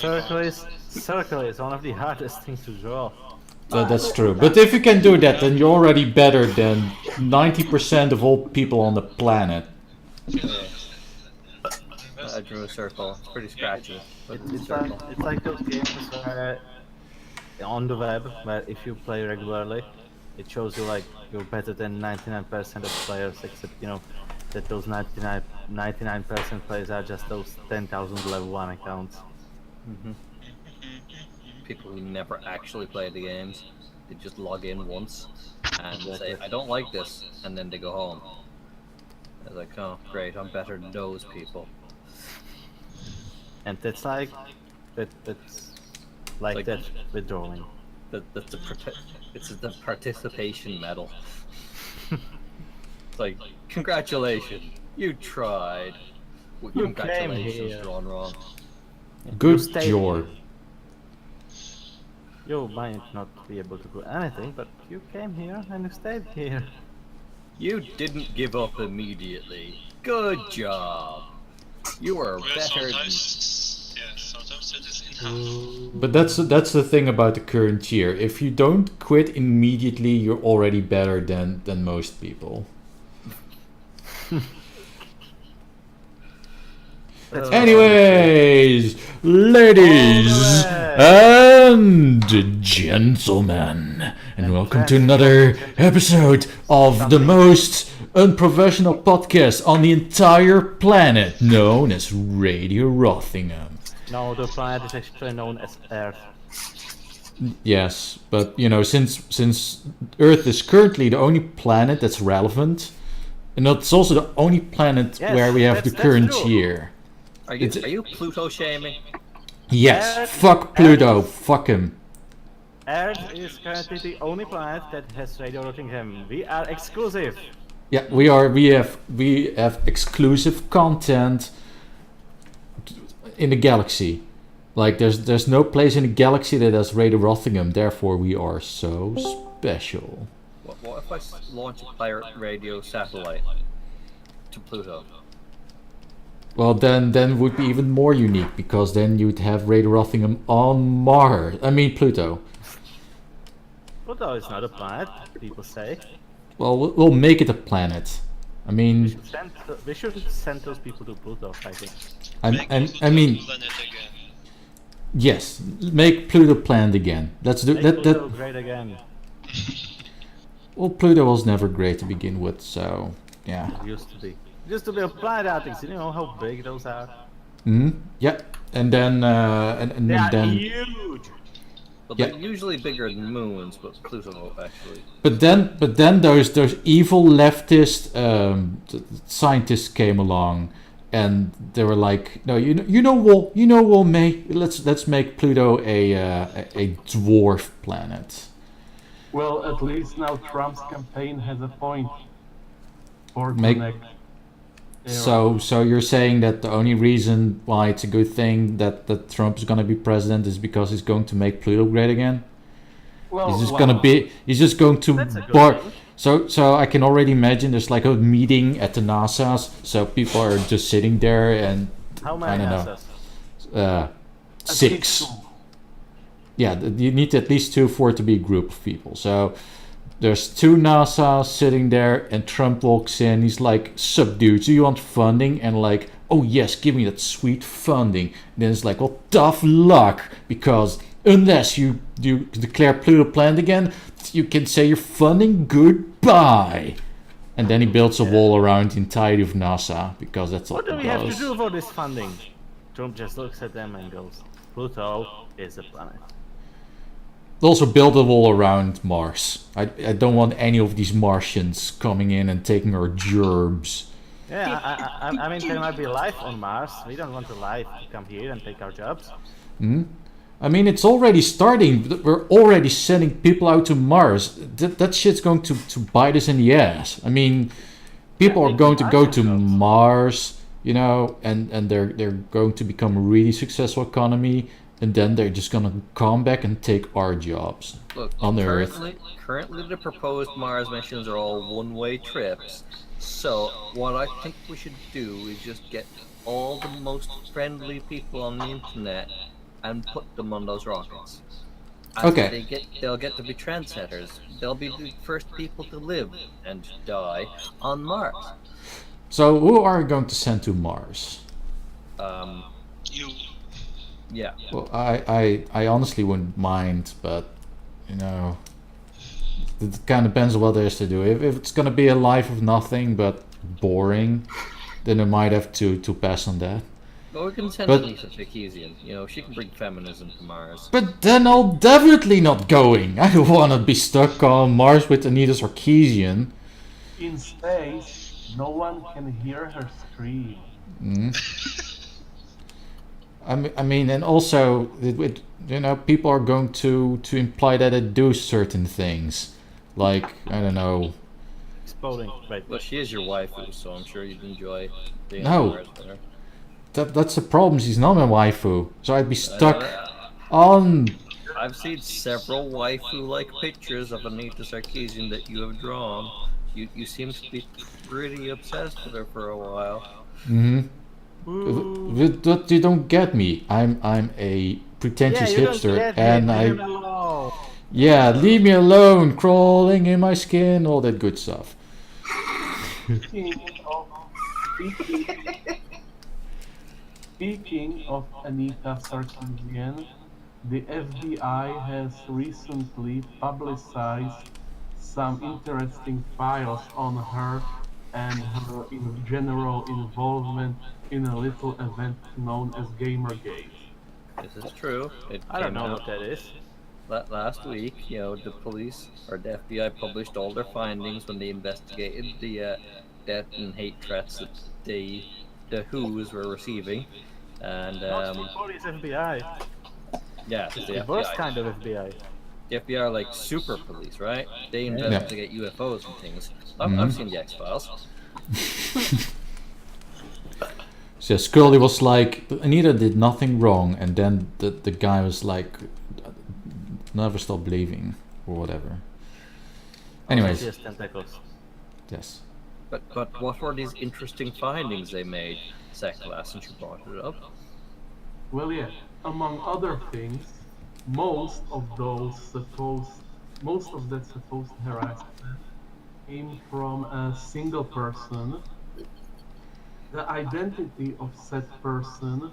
circle is one of the hardest things to draw. That's true. But if you can do that, then you're already better than 90% of all people on the planet. I drew a circle. It's pretty scratchy. But It's like those games where on the web, where if you play regularly, it shows you like you're better than 99% of players, except that those 99% players are just those 10,000 level 1 accounts. People who never actually play the games, they just log in once and say, I don't like this, and then they go home. They're like, oh great, I'm better than those people. And it's like that's like that with drawing. It's the participation medal. It's like, congratulations, you tried. Well, You congratulations, came here. drawn wrong. Good stay job. You might not be able to do anything, but you came here and you stayed here. You didn't give up immediately. Good job. You were Well, better than... sometimes it is in-house. But that's the thing about the current year. If you don't quit immediately, you're already better than most people. Anyways, ladies and gentlemen, and welcome to another episode of the most unprofessional podcast on the entire planet, known as Radio Rothingham. No, the planet is actually known as Earth. Yes, but since Earth is currently the only planet that's relevant, and it's also the only planet where we have the current true. year. Are you Pluto shaming? Yes, Earth- fuck Pluto, fuck him. Earth is currently the only planet that has Radio Rothingham. We are exclusive. Yeah, we have exclusive content in the galaxy. Like there's no place in the galaxy that has Radio Rothingham. Therefore, we are so special. What if I launch a pirate radio satellite to Pluto? Well, then would be even more unique because then you'd have Radio Rothingham on Mars. I mean Pluto. Pluto is not a planet, people say. Well, we'll make it a planet. I mean, We should send those people to Pluto, I think. I mean, Planet again. yes, make Pluto planet again. Let's do Make that. Pluto great again. Well, Pluto was never great to begin with, so yeah. It used to be. It used to be a planet, Artrix. You know how big those are? Yeah, and then and They are then. huge! Well, Yeah. they're usually bigger than moons, but Pluto actually. But then those evil leftist scientists came along, and they were like, no, May, let's make Pluto a dwarf planet. Well, at least now Trump's campaign has a point for the Make- next era. So you're saying that the only reason why it's a good thing that Trump is gonna be president is because he's going to make Pluto great again? Well, He's just going to That's a good bar. thing. So I can already imagine there's like a meeting at the NASA's. So people are just sitting there and How I many don't know. answers? At 6. least two. Yeah, you need at least 2 for it to be a group of people. So there's 2 NASA sitting there, and Trump walks in. He's like, "Sup, dude? Do you want funding?" And like, "Oh yes, give me that sweet funding." And then it's like, "Well, tough luck, because unless you declare Pluto planet again, you can say your funding goodbye." And then he builds a wall around the entirety of NASA because that's all What do he we have to does. do for this funding? Trump just looks at them and goes, Pluto is a planet. Also build a wall around Mars. I don't want any of these Martians coming in and taking our gerbs. Yeah, I mean, there might be life on Mars. We don't want the life to come here and take our jobs. I mean, it's already starting. We're already sending people out to Mars. That shit's going to bite us in the ass. I mean, people are going to go to Mars, and they're going to become a really successful economy, and then they're just gonna come back and take our jobs Look, on the Earth. currently the proposed Mars missions are all one-way trips. So what I think we should do is just get all the most friendly people on the internet and put them on those rockets. And Okay. they'll get to be trendsetters. They'll be the first people to live and die on Mars. So who are you going to send to Mars? You. Yeah. Well, I honestly wouldn't mind, but you know, it kind of depends on what there is to do. If it's gonna be a life of nothing but boring, then I might have to pass on that. Well, we can send But- Anita Sarkeesian. You know, she can bring feminism to Mars. But then I'll definitely not going. I don't want to be stuck on Mars with Anita Sarkeesian. In space, no one can hear her scream. I mean, and also, you know, people are going to imply that I do certain things, like I don't know. Exploding. Right. Well, she is your waifu, so I'm sure you'd enjoy being No. on Mars with her. That's the problem. She's not my waifu, so I'd be stuck on. I've seen several waifu-like pictures of Anita Sarkeesian that you have drawn. You seem to be pretty obsessed with her for a while. But you don't get me. I'm a pretentious hipster, and leave me alone. Crawling in my skin, all that good stuff. Speaking of Anita Sarkeesian, the FBI has recently publicized some interesting files on her and her general involvement in a little event known as Gamergate. This is true. It I don't came know out what that is. last week. You know, the police or the FBI published all their findings when they investigated the death and hate threats that the Who's were receiving, and Police FBI. yeah, the The worst FBI. kind of FBI. The FBI are like super police, right? They investigate UFOs and things. I've seen the X-Files. So Scully was like, Anita did nothing wrong, and then the guy was like, never stop believing, or whatever. Anyways, Yes, tentacles. yes. But what were these interesting findings they made, Sekele, since you brought it up? Well, yeah, among other things, most of that supposed harassment came from a single person. The identity of said person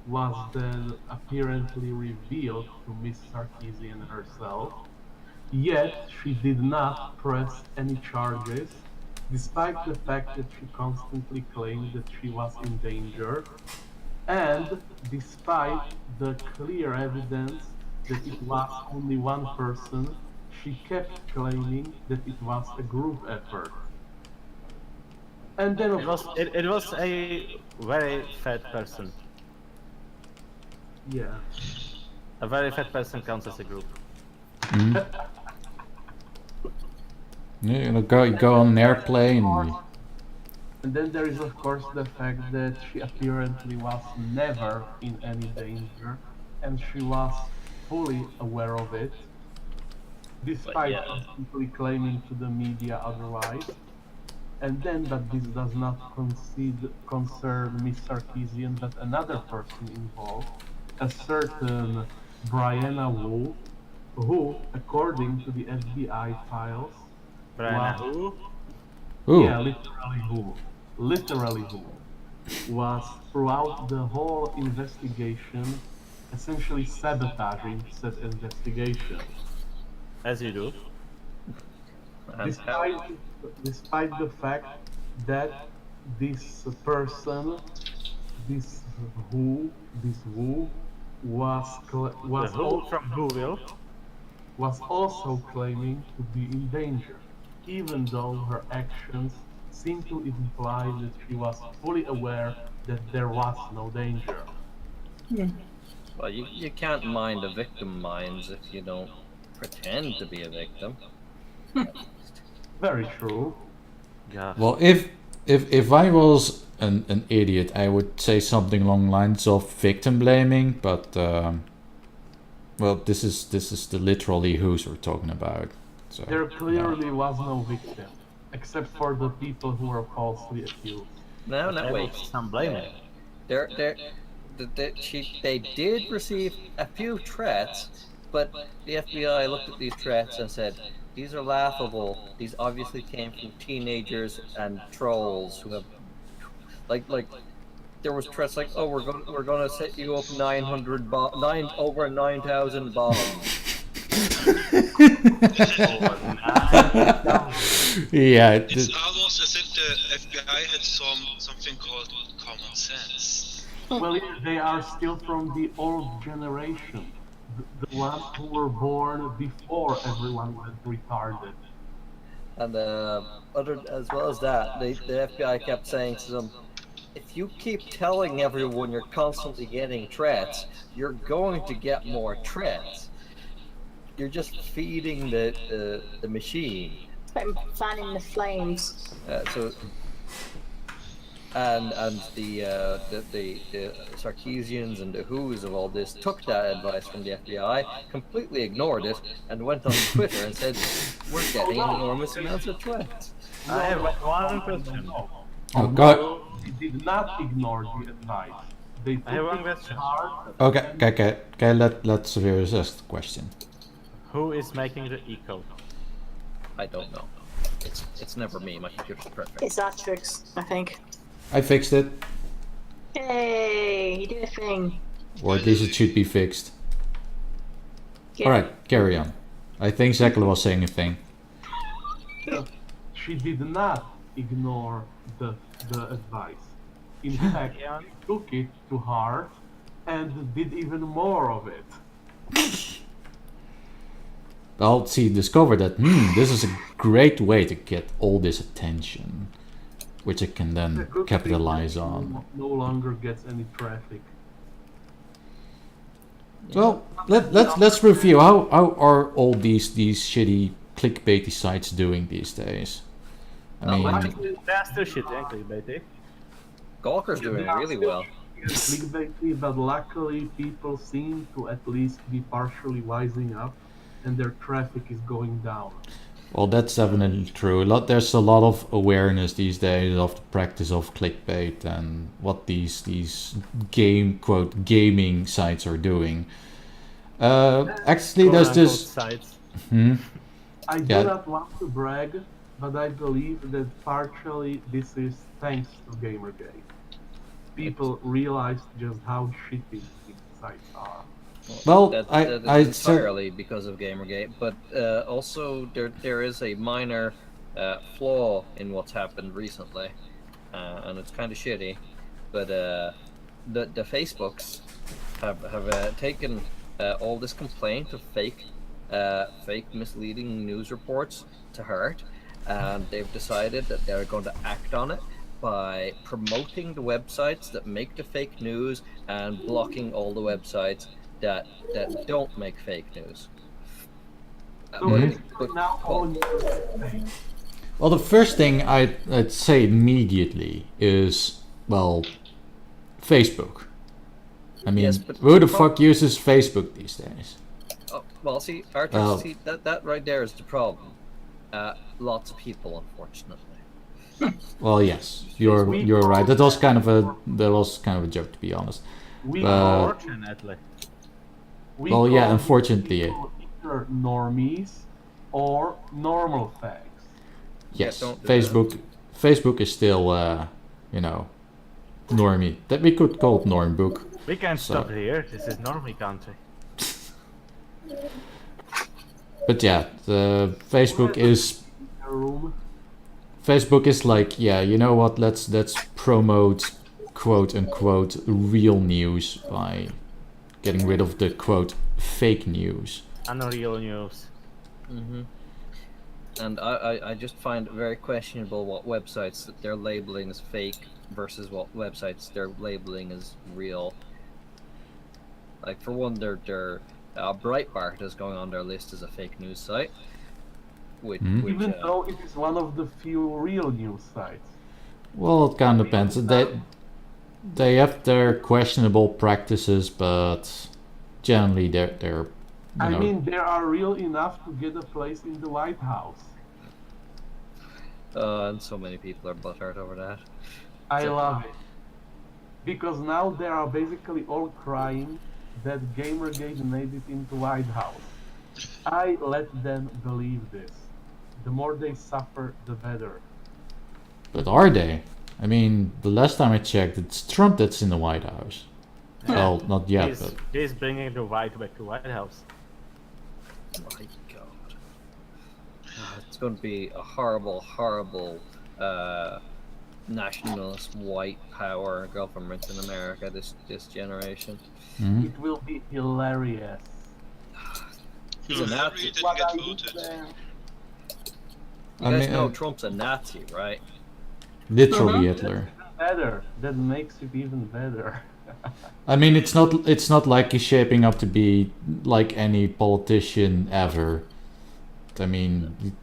was then apparently revealed to Miss Sarkeesian herself, yet she did not press any charges, despite the fact that she constantly claimed that she was in danger, and despite the clear evidence that it was only one person, she kept claiming that it was a group effort. And then It was a very fat person. yeah. A very fat person counts as a group. You know, go on an airplane. And then there is of course the fact that she apparently was never in any danger, and she was fully aware of it, despite constantly claiming to the media otherwise. And then, but this does not concern Miss Sarkeesian, but another person involved, a certain Brianna Wu, who, according to the FBI files, Brianna was, who? Ooh. yeah, literally who, was throughout the whole investigation essentially sabotaging said investigation. As you do. Despite the fact that this person, this Wu, was The who from Whoville. was also claiming to be in danger, even though her actions seem to imply that she was fully aware that there was no danger. Well, you can't mind a victim minds if you don't pretend to be a victim. Very true. Yeah. Well, if I was an idiot, I would say something along the lines of victim blaming, but well, this is the literally who's we're talking about. So There clearly was no victim, except for the people who were falsely accused. No, There wait. was some blaming. There they did receive a few threats, but the FBI looked at these threats and said, these are laughable. These obviously came from teenagers and trolls who have, like there was threats like, oh, we're gonna set you up 9,000 bombs. Yeah. It's almost as if the FBI had something called common sense. Well, they are still from the old generation, the ones who were born before everyone went retarded. And as well as that, the FBI kept saying to them, if you keep telling everyone you're constantly getting threats, you're going to get more threats. You're just feeding the machine. I'm fanning the flames. And the Sarkeesians and the Who's of all this took that advice from the FBI, completely ignored it, and went on Twitter and said, "We're getting enormous amounts of threats." I have one question. Oh, God. They did not ignore the advice. They took I have one it question. hard. Okay. Let Xaverius ask the question. Who is making the eco? I don't know. It's never me. My computer's perfect. It's Artrix, I think. I fixed it, Hey, you did a thing. or at least it should be fixed. Yeah. All right, carry on. I think Sekele was saying a thing. She did not ignore the advice. In fact, Yeah. she took it to heart and did even more of it. Well, she discovered that, this is a great way to get all this attention, which it can The then good thing capitalize is on. no longer gets any traffic. Well, let's review how are all these shitty clickbaity sites doing these days. I mean, That's the shit, clickbaity. Gawker's doing They are really still well. clickbaity, but luckily people seem to at least be partially wising up, and their traffic is going down. well, that's definitely true. There's a lot of awareness these days of the practice of clickbait and what these gaming sites are doing. Actually, there's this. sites. I do Yeah. not want to brag, but I believe that partially this is thanks to Gamergate. People realized just how shitty these sites are. Well, That's I entirely because of Gamergate, but also there is a minor flaw in what's happened recently, and it's kind of shitty. But the Facebooks have taken all this complaint of fake misleading news reports to heart, and they've decided that they're going to act on it by promoting the websites that make the fake news and blocking all the websites that don't make fake news. So basically now all news is fake. Well, the first thing I'd say immediately is, well, Facebook. I mean, Yes, but who the fuck uses Facebook these days? Oh, well, see, Artrix, Well- see that right there is the problem. Lots of people, unfortunately. Well, yes, you're right. That was kind of a joke, to be honest. We Fortunately. we Well, yeah, call unfortunately, people either normies or normal fags. yes, don't do Facebook is still, normie. That we could call it norm book. We can So- stop here. This is normie country. But yeah, the Facebook is A room. like, yeah, you know what? Let's promote quote unquote real news by getting rid of the quote fake news. Unreal news. And I just find it very questionable what websites that they're labeling as fake versus what websites they're labeling as real. Like, for one, Breitbart is going on their list as a fake news site, which Even though it is one of the few real news sites. Well, it kind of depends. They have their questionable practices, but generally they're I mean, they are real enough to get a place in the White House. and so many people are butthurt over that. I love it. Because now they are basically all crying that Gamergate made it into White House. I let them believe this. The more they suffer, the better. But are they? I mean, the last time I checked, it's Trump that's in the White House. Well, not yet, but He's bringing the white back to White House. My God. It's going to be a horrible, horrible nationalist white power government in America this generation. Mhm. It will be hilarious. He's a Nazi. Didn't What get I did voted. there. You I guys mean, know Trump's a Nazi, right? literally Hitler. Better. That makes it even better. I mean, it's not like he's shaping up to be like any politician ever. I mean,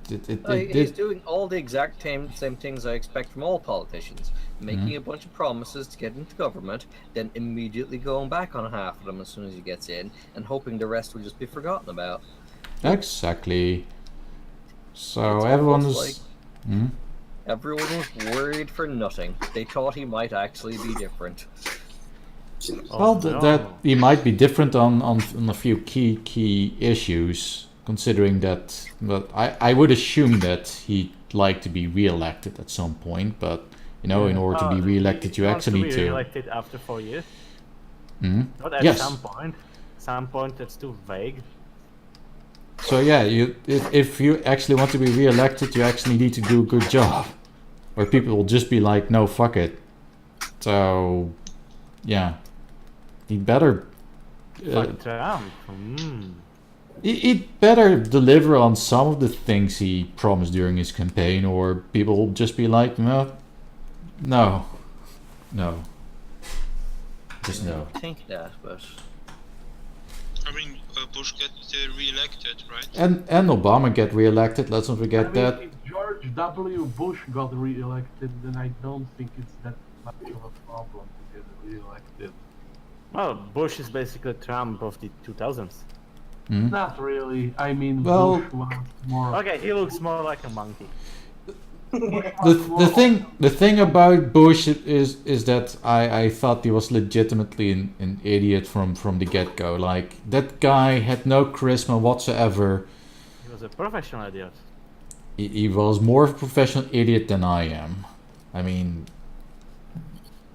He's doing all the exact same things I expect from all politicians. Making a bunch of promises to get into government, then immediately going back on half of them as soon as he gets in, and hoping the rest will just be forgotten about. exactly. So It's everyone almost was. Hmm? Everyone was worried for nothing. They thought he might actually be different. Well, that he might be different on a few key issues, considering that. But I would assume that he'd like to be re-elected at some point. But in order to be re-elected, you actually need to to. be re-elected after 4 years. Hmm? Not at Yes. some point. Some point that's too vague. So yeah, if you actually want to be re-elected, you actually need to do a good job, or people will just be like, no, fuck it. So yeah, he better. Fuck Trump. He'd better deliver on some of the things he promised during his campaign, or people will just be like, no, just no. I think that, but I mean, Bush get re-elected, right? And Obama get re-elected. Let's not forget I mean, that. if George W. Bush got re-elected, then I don't think it's that much of a problem to get re-elected. Well, Bush is basically Trump of the 2000s. Hmm? Not really. I mean, Well- Bush was more. Okay, he looks more like a monkey. The thing about Bush is that I thought he was legitimately an idiot from the get go. Like, that guy had no charisma whatsoever. He was a professional idiot. He was more of a professional idiot than I am. I mean,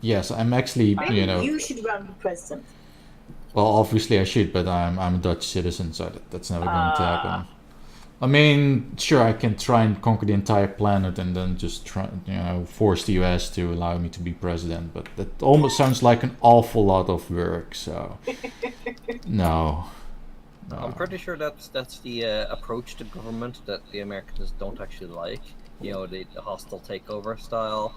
yes, I'm actually Maybe you should run for president. Well, obviously I should, but I'm a Dutch citizen, so that's never going to happen. I mean, sure, I can try and conquer the entire planet and then just try, force the US to allow me to be president, but that almost sounds like an awful lot of work, so no. I'm pretty sure that's the approach to government that the Americans don't actually like. The hostile takeover style.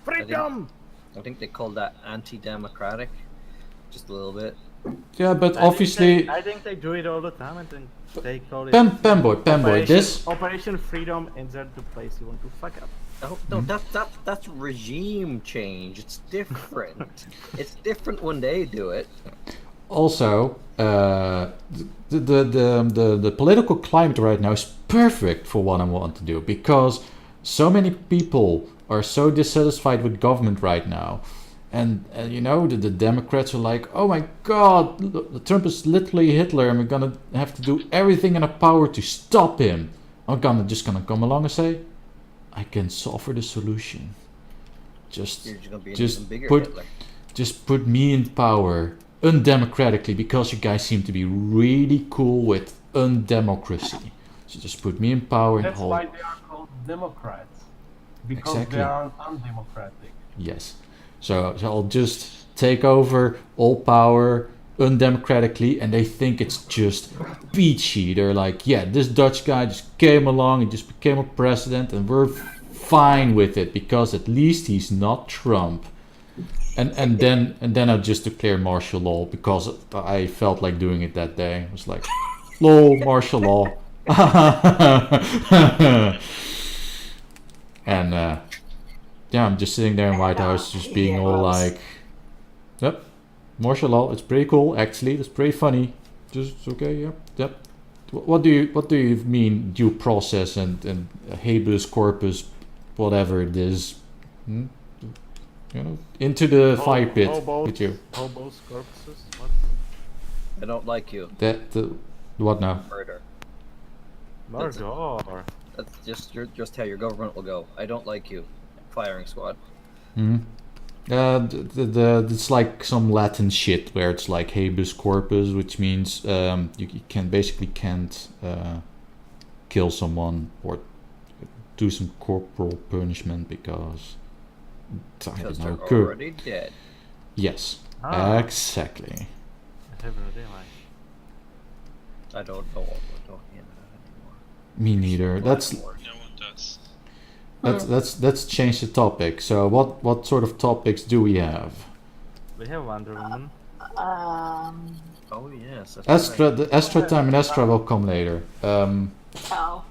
Freedom! I think they call that anti-democratic, just a little bit. Yeah, but obviously, I think they do it all the time. I think they call it Panboy, this Operation Freedom. Insert the place you want to fuck up. Oh, no, that's regime change. It's different. It's different when they do it. also the political climate right now is perfect for what I want to do, because so many people are so dissatisfied with government right now. And the Democrats are like, oh my god, Trump is literally Hitler, and we're gonna have to do everything in our power to stop him. I'm just gonna come along and say, I can offer the solution. You're just gonna be an Just even bigger put- Hitler. Just put me in power undemocratically, because you guys seem to be really cool with undemocracy. So just put me in power and That's hold. why they are called Democrats. Because Exactly. they are undemocratic. Yes. So I'll just take over all power undemocratically, and they think it's just peachy. They're like, yeah, this Dutch guy just came along and just became a president, and we're fine with it because at least he's not Trump. And then I'll just declare martial law, because I felt like doing it that day. I was like, lol, martial law. And yeah, I'm just sitting there in White House, just being all like, yep, martial law, it's pretty cool, actually, it's pretty funny. Just okay, yep. What do you mean due process and habeas corpus, whatever it is? You know, into the fire pit hobos, with you. Hobos, corpses, what? I don't like you. What now? Murder. Murder. That's just how your government will go. I don't like you. Firing squad. Hmm. It's like some Latin shit where it's like habeas corpus, which means you can't kill someone or do some corporal punishment because I Because don't know. they're already dead. Yes, exactly. I never realized. I don't know what we're talking about anymore. Me neither. Let's No one does. let's change the topic. So what sort of topics do we have? We have Wonder Woman. Oh yes. That's Astra, right. the Astra time and Astra will come later. Oh.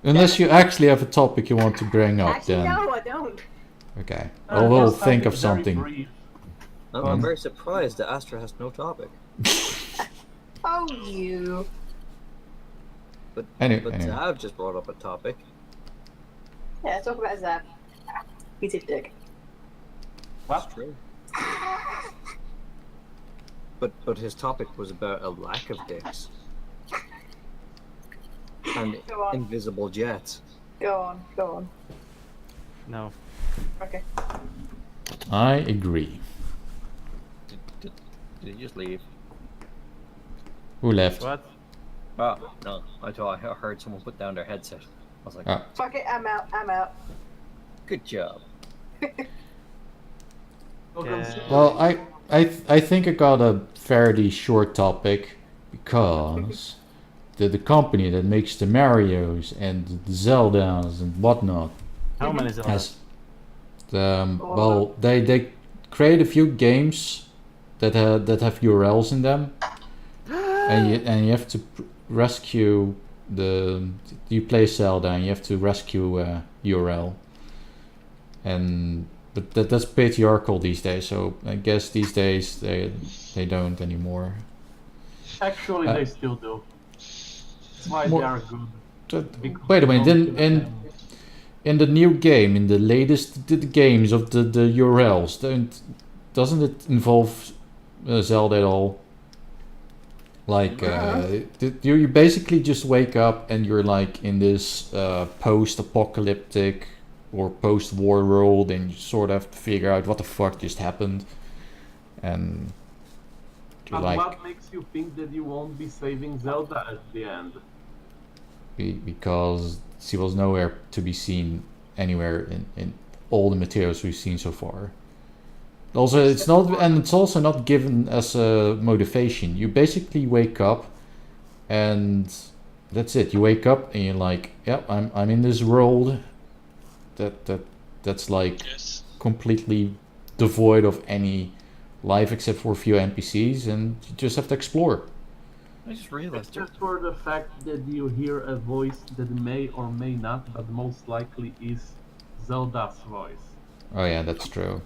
Unless you actually have a topic you want to bring up, Actually, then no, I don't. okay. I will think of something. I'm very surprised that Astra has no topic. Oh, you. But Anyway. Zav just brought up a topic. Yeah, talk about Zab. He's a dick. That's true. But his topic was about a lack of dicks. And Go on. invisible jets. Go on. No. Okay. I agree. Did he just leave? Who left? What? Oh, no. I thought I heard someone put down their headset. I was like, Ah. Fuck it, I'm out. good job. Well, I think I got a fairly short topic because the company that makes the Marios and the Zeldas and whatnot How many is it? has well they create a few games that have URLs in them, and you have to rescue you play Zelda and you have to rescue a URL, but that's patriarchal these days, so I guess these days they don't anymore. Actually, they still do. That's why More- they are good. Wait a minute, in the new game, in the latest games of the URLs, doesn't it involve Zelda at all? Like, you basically just wake up and you're like in this post-apocalyptic or post-war world, and you sort of have to figure out what the fuck just happened, and you're And like, what makes you think that you won't be saving Zelda at the end? because she was nowhere to be seen anywhere in all the materials we've seen so far. Also, it's also not given as a motivation. You basically wake up, and that's it. You wake up and you're like, "Yep, I'm in this world that's like Yes. completely devoid of any life except for a few NPCs, and you just have to explore." I just It's realized just for the fact that you hear a voice that may or may not, but most likely is Zelda's voice. Oh yeah, that's true.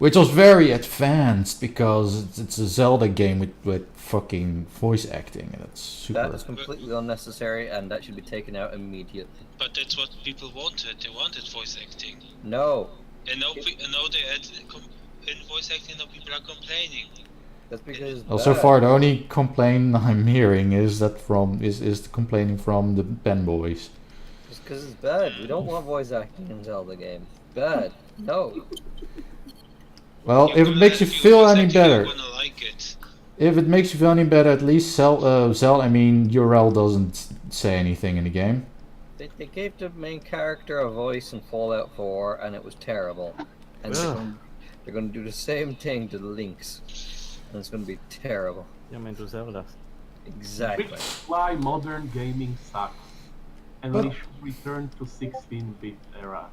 Which was very advanced because it's a Zelda game with fucking voice acting, and it's super. that is completely unnecessary, and that should be taken out immediately. But that's what people wanted. They wanted voice acting. No, And now they add in voice acting, now people are complaining. that's because Well, so bad. far the only complaint I'm hearing is complaining from the Panboys. Just because it's bad. We don't want voice acting in Zelda games. Bad. No. Well, You're if it gonna makes you have feel voice any acting, better, You're gonna like it. if it makes you feel any better, at least URL doesn't say anything in the game. They gave the main character a voice in Fallout 4, and it was terrible. And they're going to do the same thing to the Lynx, and it's going to be terrible. You mean to Zelda? Exactly. Which is why modern gaming sucks. And But- we should return to 16-bit era.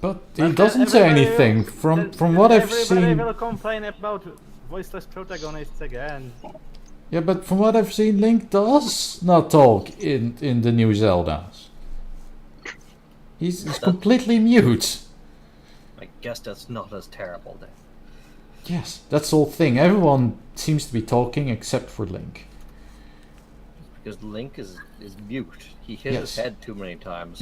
But it doesn't say anything from what I've Everybody seen. will complain about voiceless protagonists again. Yeah, but from what I've seen, Link does not talk in the new Zeldas. He's completely mute. I guess that's not as terrible then. Yes, that's the whole thing. Everyone seems to be talking except for Link. Because Link is mute. He hit his Yes. head too many times.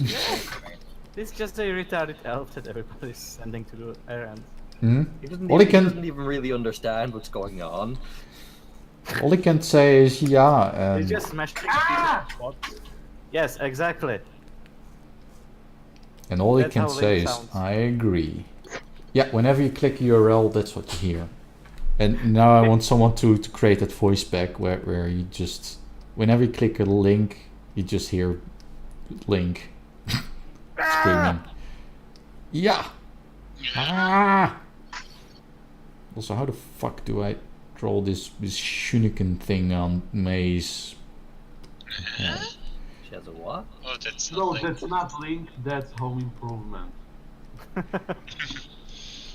It's just a retarded elf that everybody's sending to do errands. Hmm? He doesn't, All he even, he can- doesn't even really understand what's going on. All he can say is yeah, They and just smashed spots. Yes, exactly. and all he That's can how say Link is sounds. I agree. Yeah, whenever you click URL, that's what you hear. And now I want someone to create that voice back where you just whenever you click a link, you just hear Link screaming. Yeah. Ah! Also, how the fuck do I draw this shuriken thing on May's? Yeah. She has a what? Oh, that's No, not that's not Link, that's Home Improvement.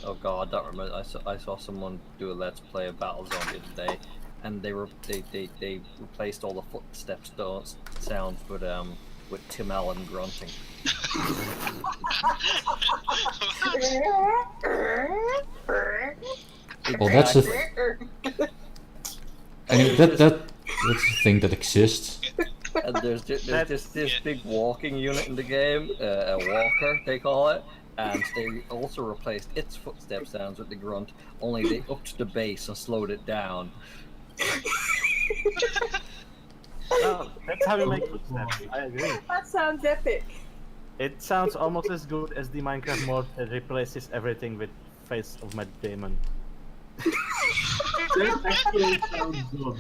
Oh god, that reminds. I saw someone do a let's play of Battlezone the other day, and they replaced all the footsteps sounds with Tim Allen grunting. Well, that's the anyway, that's a thing that exists. And there's just this Yeah. big walking unit in the game, a walker they call it, and they also replaced its footstep sounds with the grunt. Only they upped the bass and slowed it down. Oh, that's how you make footsteps. I agree. That sounds epic. It sounds almost as good as the Minecraft mod that replaces everything with Face of Matt Damon. That actually sounds good.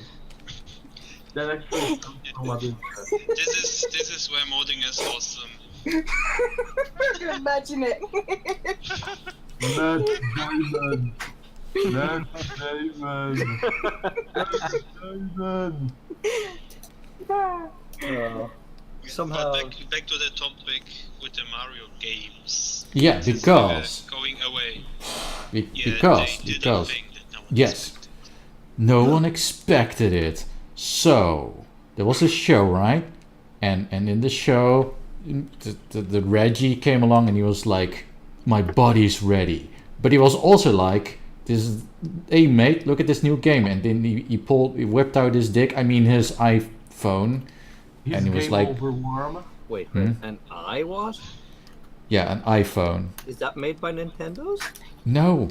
That actually sounds somewhat interesting. This is where modding is awesome. Imagine it. Matt Damon. Matt Damon. Matt Damon. Somehow- But back to the topic with the Mario games. Yeah, This is, because going away. be- Yeah, because they did a because thing that no one yes. expected. no one expected it. So there was a show, right? And in the show, the Reggie came along and he was like, "My body's ready," but he was also like, "This, hey mate, look at this new game." And then he whipped out his dick. I mean his iPhone. His And he was game like- over worm. Wait, Hmm? and I what? Yeah, an iPhone. Is that made by Nintendo's? No,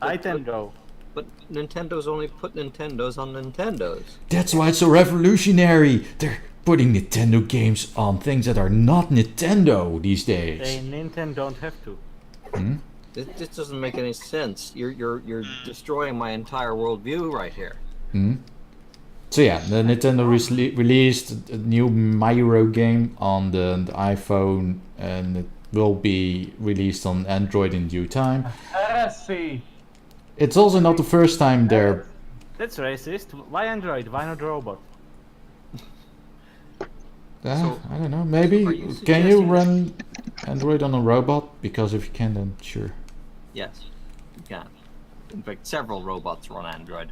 Nintendo. But Nintendo's only put Nintendo's on Nintendo's. that's why it's so revolutionary. They're putting Nintendo games on things that are not Nintendo these days. They Nintendo don't have to. Hmm? This doesn't make any sense. You're destroying my entire worldview right here. Hmm? So yeah, the Nintendo released a new Mario game on the iPhone, and it will be released on Android in due time. Heresy. It's also not the first time they're... That's racist. Why Android? Why not robot? So, I don't know, maybe? are you Can you suggesting- run Android on a robot? Because if you can, then sure. Yes, you can. In fact, several robots run Android.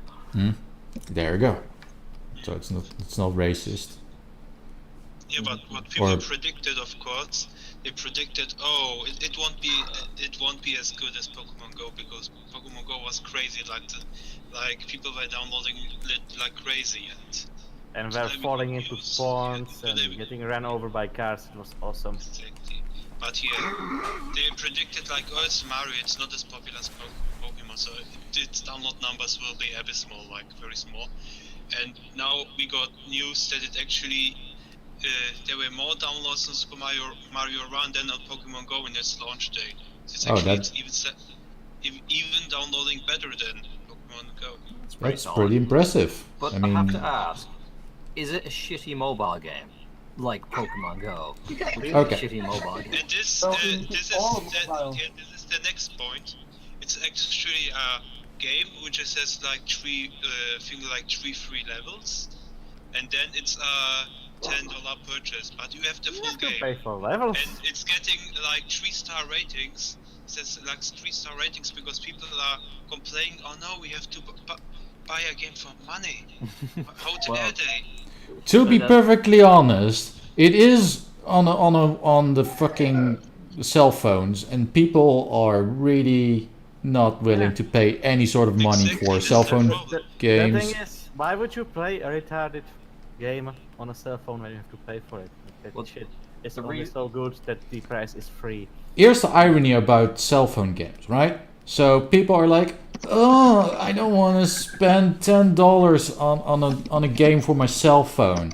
There you go. So it's not racist. Yeah, but what people Or- predicted, of course, they predicted, oh, it won't be as good as Pokemon Go because Pokemon Go was crazy, like people were downloading it like crazy, And we're falling into ponds and Yeah. getting ran over by cars. It was awesome. exactly. But here, they predicted like, oh, it's Mario, it's not as popular as Pokemon, so its download numbers will be abysmal, like very small. And now we got news that it actually there were more downloads on Super Mario Run than on Pokemon Go in its launch day. So it's Oh, actually that- even downloading better than Pokemon Go. It's That's solid. pretty impressive. But I I, mean, have to ask, is it a shitty mobile game? Like Pokemon Go? Really Okay. shitty mobile game. And this So this it's is all the, mobile. yeah, this is the next point. It's actually a game which has like three free levels, and then it's a $10 purchase. But you have the You full have to game, pay for levels. and it's getting like 3-star ratings. It says like 3-star ratings because people are complaining. Oh no, we have to buy a game for money. How dare Well, they? to be that- perfectly honest, it is on the fucking cell phones, and people are really not willing to pay any sort of money Exactly, for that's cell the phone problem. The games. thing is, why would you play a retarded game on a cell phone when you have to pay for it? That Well, shit. is The only re- so good that the price is free. Here's the irony about cell phone games, right? So people are like, oh, I don't want to spend $10 on a game for my cell phone.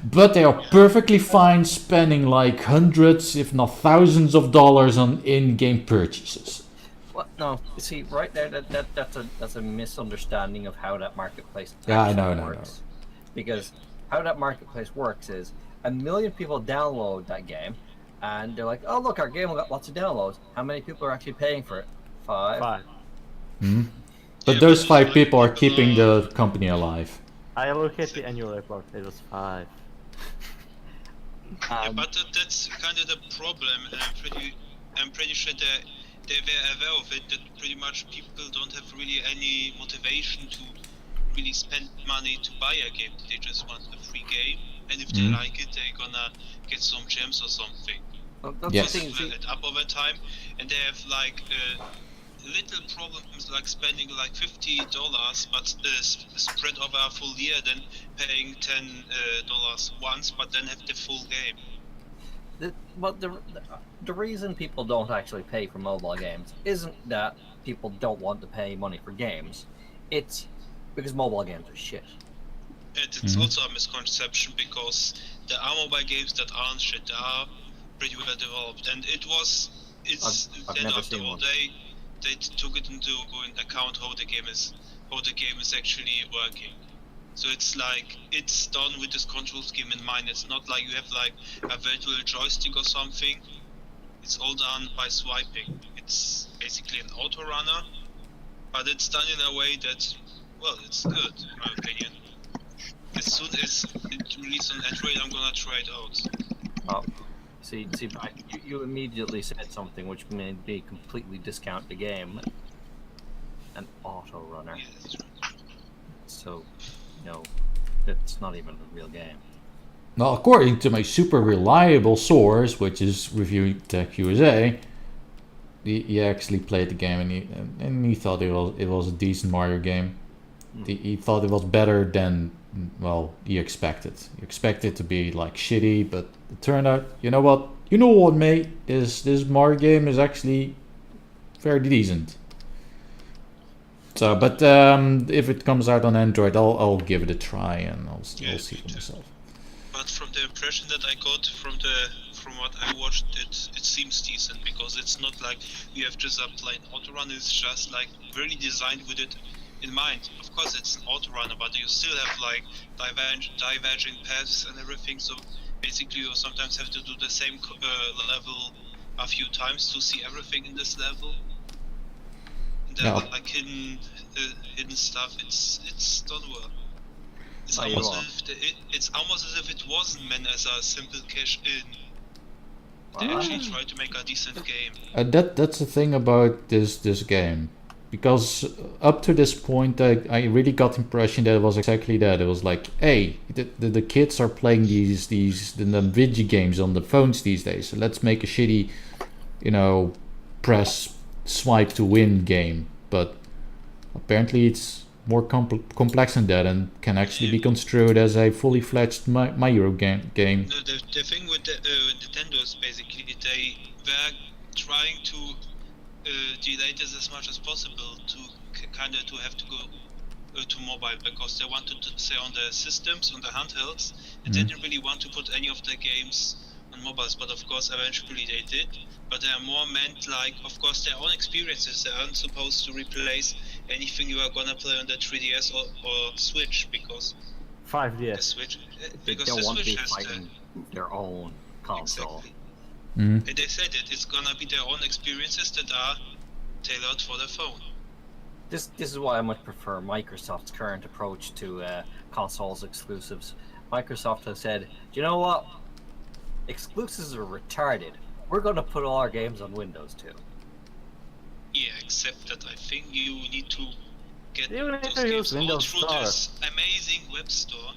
But they are perfectly fine spending like hundreds, if not thousands of dollars on in-game purchases. What? No, you see, right there, that's a misunderstanding of how that marketplace Yeah, I actually know. works. Because how that marketplace works is 1 million people download that game, and they're like, oh look, our game got lots of downloads. How many people are actually paying for it? 5. 5. But those 5 people are keeping the company alive. I look at the annual report. It was 5. Yeah, but that's kind of the problem, and I'm pretty sure that they were aware of it. That pretty much people don't have really any motivation to really spend money to buy a game. They just want a free game, and if they like it, they're gonna get some gems or something. Well, that's Yes. the thing. See, It up over time, and they have like little problems like spending like $50, but spread over a full year, then paying $10 once, but then have the full game. the reason people don't actually pay for mobile games isn't that people don't want to pay money for games. It's because mobile games are shit. And it's also a misconception because there are mobile games that aren't shit. They are pretty well developed, and it's I've then never after seen all one. they took it into account how the game is actually working. So it's like it's done with this control scheme in mind. It's not like you have like a virtual joystick or something. It's all done by swiping. It's basically an auto runner, but it's done in a way that, well, it's good in my opinion. As soon as it releases on Android, I'm gonna try it out. Oh, see, you immediately said something which made me completely discount the game. An auto runner. Yeah, that's right. So, no, it's not even a real game. Now, according to my super reliable source, which is Reviewing Tech USA, he actually played the game and he thought it was a decent Mario game. He thought it was better than, well, he expected. He expected it to be like shitty, but it turned out, you know what, mate, this Mario game is actually fairly decent. So, but if it comes out on Android, I'll give it a try and I'll see for myself. But from the impression that I got from what I watched, it seems decent because it's not like you have just a plain autorun. It's just like really designed with it in mind. Of course, it's an autorunner, but you still have like diverging paths and everything. So basically, you sometimes have to do the same level a few times to see everything in this level. And there are like hidden stuff. It's done well. It's almost as if it wasn't meant as a simple cash in. They actually tried to make a decent game. That's the thing about this game, because up to this point I really got the impression that it was exactly that. It was like, hey, the kids are playing these the video games on the phones these days, so let's make a shitty, press swipe to win game. But apparently it's more complex than that and can actually be construed as a fully fledged Mario game. No, the thing with Nintendo is basically they were trying to delay this as much as possible to kind of to have to go to mobile because they wanted to stay on the systems, on the handhelds, and they didn't really want to put any of their games on mobiles. But of course, eventually they did. But they are more meant like, of course, their own experiences. They aren't supposed to replace anything you are gonna play on the 3DS or Switch because 5DS. the Switch They because don't the want to Switch be has fighting their own console. exactly. And they said it's gonna be their own experiences that are tailored for the phone. This is why I much prefer Microsoft's current approach to consoles exclusives. Microsoft has said, do you know what? Exclusives are retarded. We're going to put all our games on Windows too. Yeah, except that I think you need to get You need those to games use all Windows through Store. this amazing web store.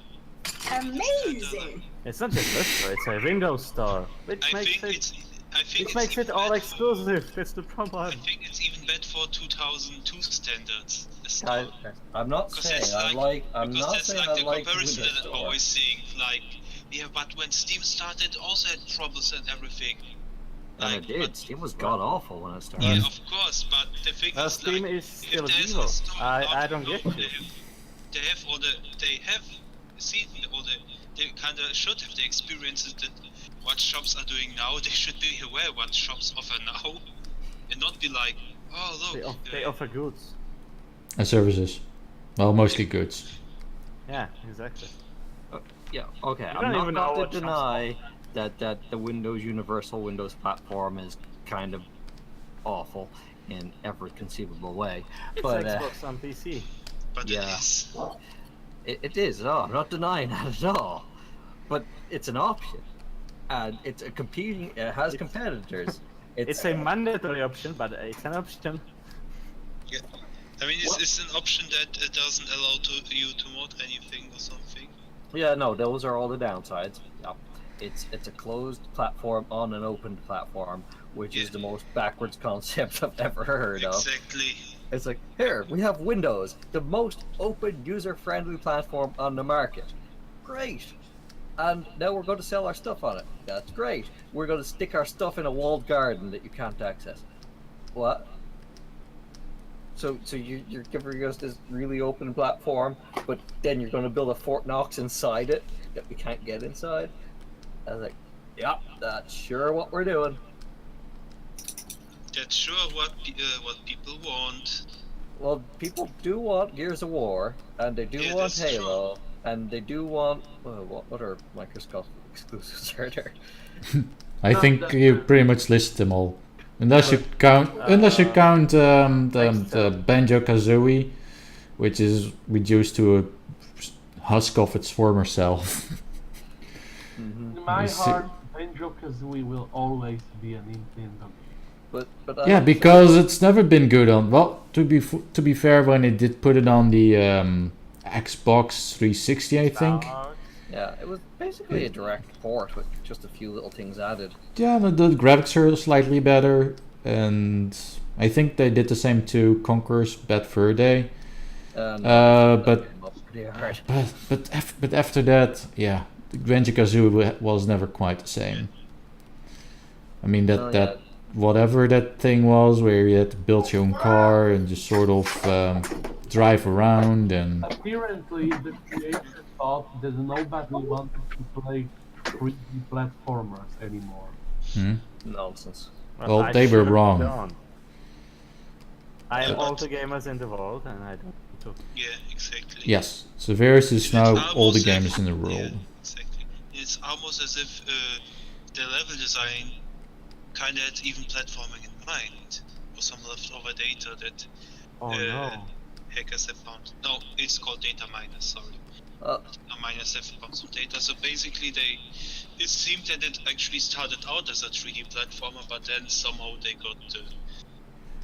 Amazing! It's not just web store, it's a Windows store, which makes it all exclusive. That's the problem. I think it's even bad for 2002 standards. The store. I'm not Because saying that's I like, like. I'm because not that's saying like I the like comparison Windows that I'm Store. always seeing. Like Yeah, but when Steam started, also had troubles and everything. And it did. But, Steam was god awful when it started. yeah, of course, but the thing is, Steam like, is if still there's evil. a store I out don't of get nowhere, you. they have seen, or they kind of should have the experiences that what shops are doing now. They should be aware what shops offer now, and not be like, oh look, They offer goods. And services. Well, mostly goods. Yeah, exactly. Yeah, okay. You I'm don't not even know going what to deny that the Windows Universal Windows platform is kind of awful in every conceivable way. It's But Xbox on PC. but yeah. it is. It is. Oh, I'm not denying that at all. But it's an option, and it's a competing. It has competitors. It's a mandatory option, but it's an option. Yeah. I mean, it's an option that doesn't allow you to mod anything or something. Yeah, no, those are all the downsides. Yeah. It's a closed platform on an open platform, which is the most backwards concept I've ever heard of. Exactly. It's like, here, we have Windows, the most open, user-friendly platform on the market. Great. And now we're going to sell our stuff on it. That's great. We're going to stick our stuff in a walled garden that you can't access. What? So you're giving us this really open platform, but then you're going to build a Fort Knox inside it that we can't get inside? I was like, yep, that's sure what we're doing. That's sure what people want. Well, people do want Gears of War, and they do Yeah, want that's true. Halo, and they do want what are Microsoft exclusives are there? I think you pretty much list them all. Unless you count the Banjo-Kazooie, which is reduced to a husk of its former self. Mm-hmm. In my I see. heart, Banjo-Kazooie will always be a Nintendo game. But Yeah, because it's never been good on. Well, to be fair, when it did put it on the Xbox 360, I think. yeah, it was basically a direct port with just a few little things added. Yeah, the graphics are slightly better, and I think they did the same to Conker's Bad Fur Day. And But pretty hard. but after that, yeah, Banjo-Kazooie was never quite the same. I mean Oh, that whatever that thing was, where you had to build your own car and just sort of drive around and. Apparently, the creator thought that nobody wanted to play 3D platformers anymore. Nonsense. Well, I they were should've wrong. done. I am Yeah, all but- the gamers in the world, and I don't want to. Yeah, exactly. Yes, Xaverius is It's now all the almost gamers as- in the world. Yeah, exactly. It's almost as if the level design kind of had even platforming in mind, or some leftover data that Oh no. hackers have found. No, it's called data miners. Sorry, miners have found some data. So basically, it seemed that it actually started out as a 3D platformer, but then somehow they got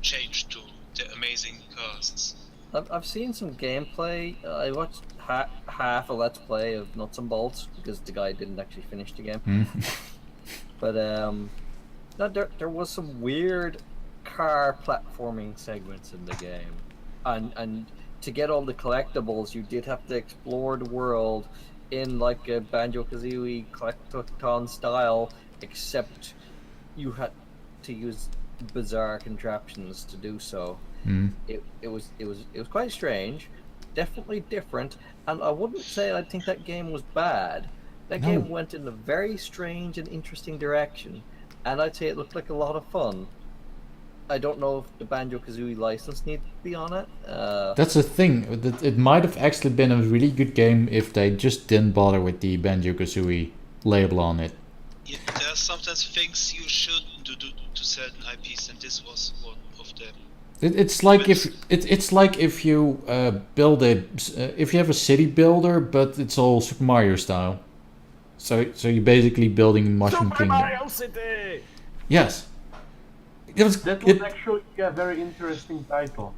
changed to the amazing cars. I've seen some gameplay. I watched half a Let's Play of Nuts and Bolts because the guy didn't actually finish the game. But there was some weird car platforming segments in the game, and to get all the collectibles, you did have to explore the world in like a Banjo-Kazooie collectathon style, except you had to use bizarre contraptions to do so. It was quite strange, definitely different, and I wouldn't say I think that game was bad. That No. game went in a very strange and interesting direction, and I'd say it looked like a lot of fun. I don't know if the Banjo-Kazooie license needs to be on it. That's the thing. It might have actually been a really good game if they just didn't bother with the Banjo-Kazooie label on it. Yeah, there are sometimes things you should do to certain IPs, and this was one of them. It's like if you build if you have a city builder, but it's all Super Mario style. So you're basically building Mushroom Super Kingdom. Mario City! Yes. That was actually a very interesting title.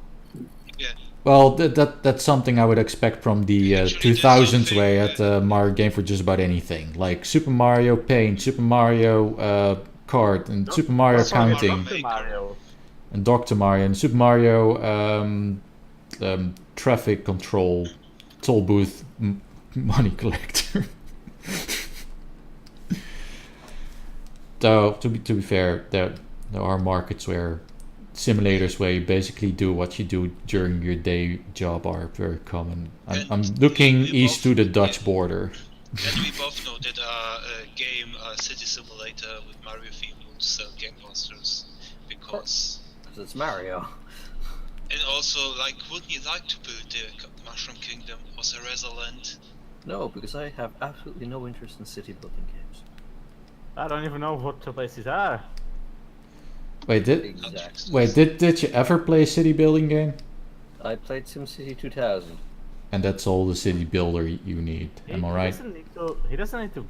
Yeah. Well, that's something I would expect from the Actually, 2000s, there's where you something, had Mario game for just about anything, like Super Mario Paint, Super Mario Kart, and Super Mario Counting, Super Mario. and Dr. Mario, and Super Mario Traffic Control, Toll Booth, Money Collector. though to be fair, there are markets where simulators where you basically do what you do during your day job are very common. I'm looking east to the Dutch border. And we both know that a game, City Simulator with Mario theme would sell gangbusters because it's Mario. And also, like, wouldn't you like to build the Mushroom Kingdom or Cereza Land? No, because I have absolutely no interest in city building games. I don't even know what the places are. Wait, did you ever play a city building game? I played SimCity 2000. And that's all the city builder you need. Am I right? He doesn't need to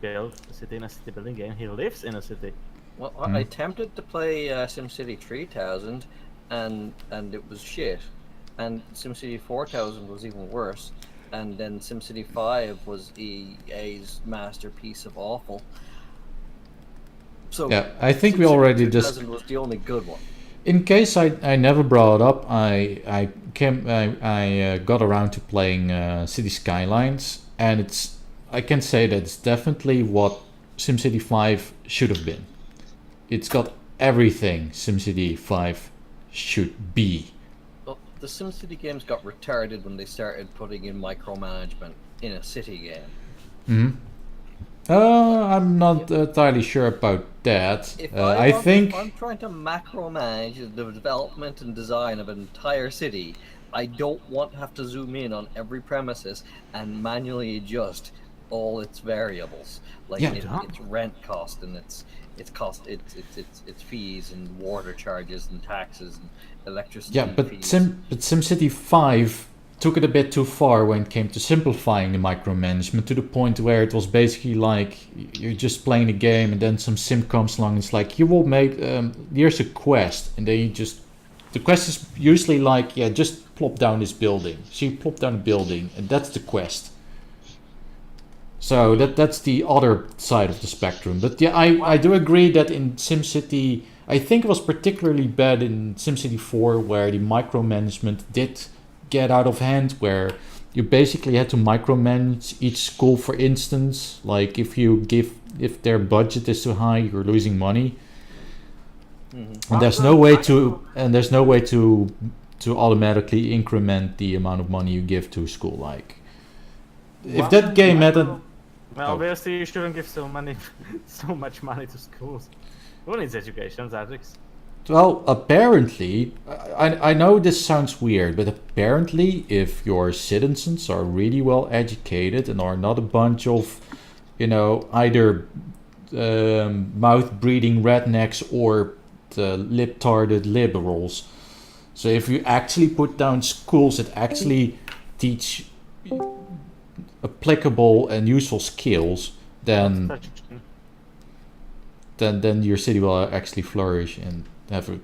build a city in a city building game. He lives in a city. Well, I attempted to play SimCity 3000, and it was shit. And SimCity 4000 was even worse. And then SimCity 5 was EA's masterpiece of awful. So yeah, I think we SimCity already 2000 was the only good one. In case I never brought it up, I got around to playing City Skylines, and I can say that it's definitely what SimCity 5 should have been. It's got everything SimCity 5 should be. Well, the SimCity games got retarded when they started putting in micromanagement in a city game. Mm-hmm. I'm not entirely sure about that. If I'm trying to macromanage the development and design of an entire city, I don't want to have to zoom in on every premises and manually adjust all its variables, like its rent cost and its fees and water charges and taxes and electricity. Yeah, but fees. SimCity 5 took it a bit too far when it came to simplifying the micromanagement to the point where it was basically like you're just playing a game and then some sim comes along and it's like you will make here's a quest, and then the quest is usually like just plop down this building. So you plop down a building and that's the quest. So that's the other side of the spectrum. But yeah, I do agree that in SimCity, I think it was particularly bad in SimCity 4 where the micromanagement did get out of hand, where you basically had to micromanage each school. For instance, like if their budget is too high, you're losing money. Mm-hmm. And there's no way to automatically increment the amount of money you give to a school. Like if that game had a obviously you shouldn't give so much money to schools. Who needs education, Artrix? Well, apparently, I know this sounds weird, but apparently if your citizens are really well educated and are not a bunch of, either mouth-breathing rednecks or the lip-tarded liberals. So if you actually put down schools that actually teach applicable and useful skills, then your city will actually flourish and have a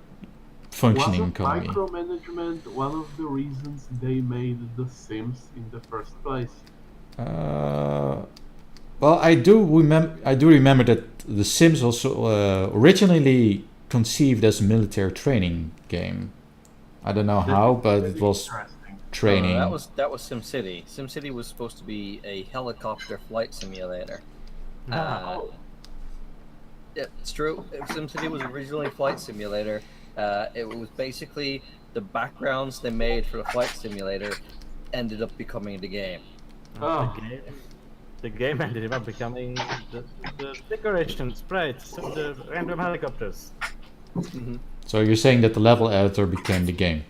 functioning economy. Micromanagement one of the reasons they made The Sims in the first place? Well, I do remember that The Sims was originally conceived as a military training game. I don't know how, but it was training. That was SimCity. SimCity was supposed to be a helicopter flight simulator. Yeah, it's true. SimCity was originally a flight simulator. It was basically the backgrounds they made for the flight simulator ended up becoming the game. The game ended up becoming the decoration sprites of the random helicopters. Mm-hmm. So you're saying that the level editor became the game?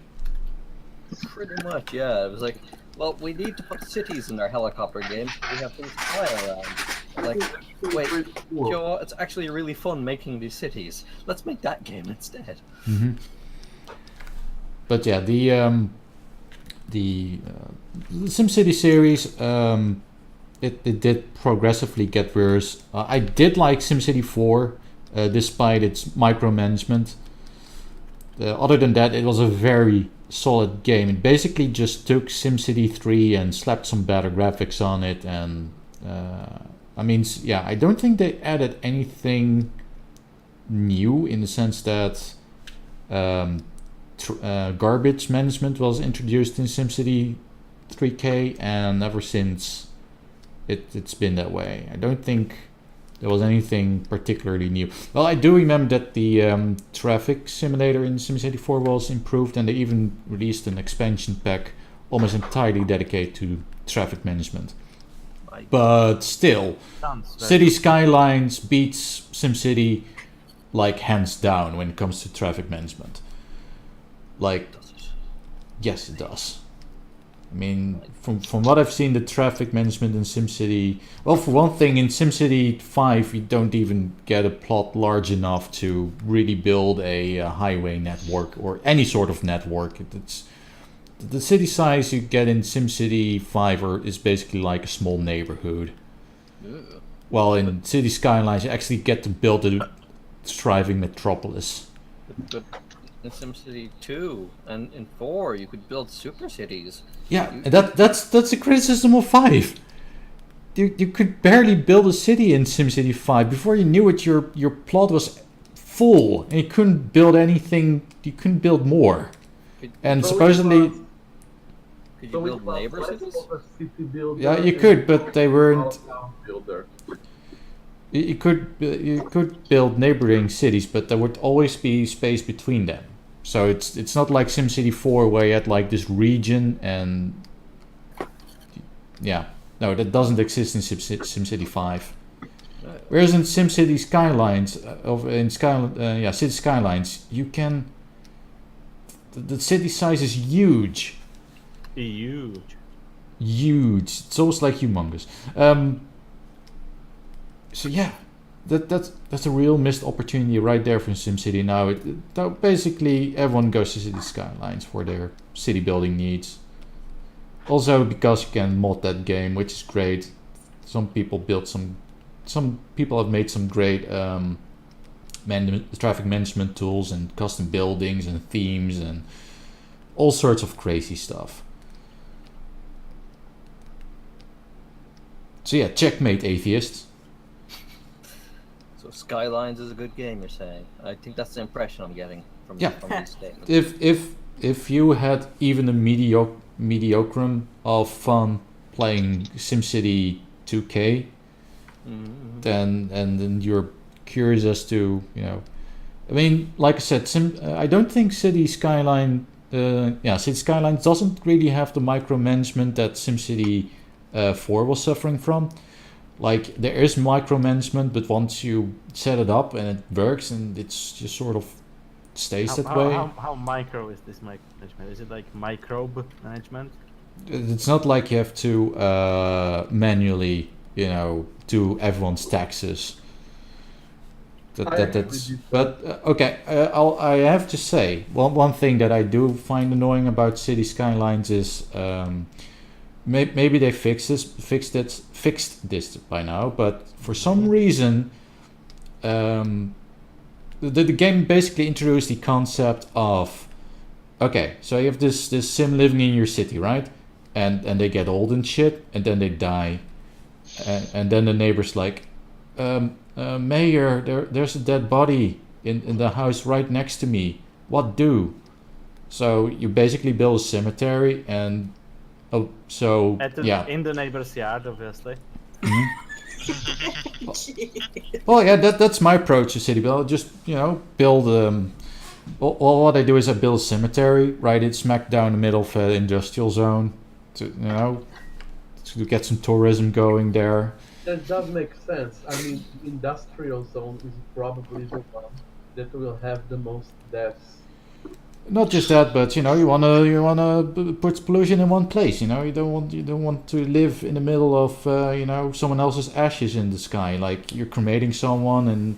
Pretty much, yeah. It was like, well, we need to put cities in our helicopter games so we have things to fly around. Like, wait, Joe, it's actually really fun making these cities. Let's make that game instead. Mm-hmm. But yeah, the SimCity series, it did progressively get worse. I did like SimCity 4, despite its micromanagement. Other than that, it was a very solid game. It basically just took SimCity 3 and slapped some better graphics on it, and I don't think they added anything new in the sense that garbage management was introduced in SimCity 3K, and ever since it's been that way. I don't think there was anything particularly new. Well, I do remember that the traffic simulator in SimCity 4 was improved, and they even released an expansion pack almost entirely dedicated to traffic management. But still, City Skylines beats SimCity like hands down when it comes to traffic management. Like, yes, it does. I mean, from what I've seen, the traffic management in SimCity... Well, for one thing, in SimCity 5, you don't even get a plot large enough to really build a highway network or any sort of network. It's the city size you get in SimCity 5 is basically like a small neighborhood. Ugh. While in City Skylines, you actually get to build a thriving metropolis. But in SimCity 2 and in 4, you could build super cities. Yeah, and that's a criticism of 5. You could barely build a city in SimCity 5. Before you knew it, your plot was full, and you couldn't build anything. You couldn't build more. And So supposedly, Could you build neighbor cities? yeah, you could, but they weren't. Builder. You could build neighboring cities, but there would always be space between them. So it's not like SimCity 4 where you had like this region and yeah, no, that doesn't exist in SimCity 5. Whereas in SimCity Skylines, City Skylines, you can. The city size is huge. Huge. It's almost like humongous. So yeah, that's a real missed opportunity right there for SimCity. Now, basically everyone goes to City Skylines for their city building needs. Also because you can mod that game, which is great. Some people have made some great traffic management tools and custom buildings and themes and all sorts of crazy stuff. So yeah, checkmate, atheists. So Skylines is a good game, you're saying? I think that's the impression I'm getting from these statements. If you had even a mediocre of fun playing SimCity 2K, then you're curious as to, I mean, like I said, I don't think City Skylines doesn't really have the micromanagement that SimCity 4 was suffering from. Like, there is micromanagement, but once you set it up and it works, and it's just sort of stays that way. How micro is this micromanagement? Is it like microbe management? It's not like you have to manually, do everyone's taxes. Okay, I have to say, one thing that I do find annoying about City Skylines is maybe they fixed this by now, but for some reason, the game basically introduced the concept of, okay, so you have this sim living in your city, right? And they get old and shit, and then they die, and then the neighbor's like, Mayor, there's a dead body in the house right next to me. What do? So you basically build a cemetery and in the neighbor's yard, obviously. Well, yeah, that's my approach to city build. Just build. What I do is I build a cemetery right in smack down the middle of the industrial zone, to get some tourism going there. That does make sense. I mean, industrial zone is probably the one that will have the most deaths. Not just that, but you wanna put pollution in one place. You don't want to live in the middle of someone else's ashes in the sky. Like you're cremating someone, and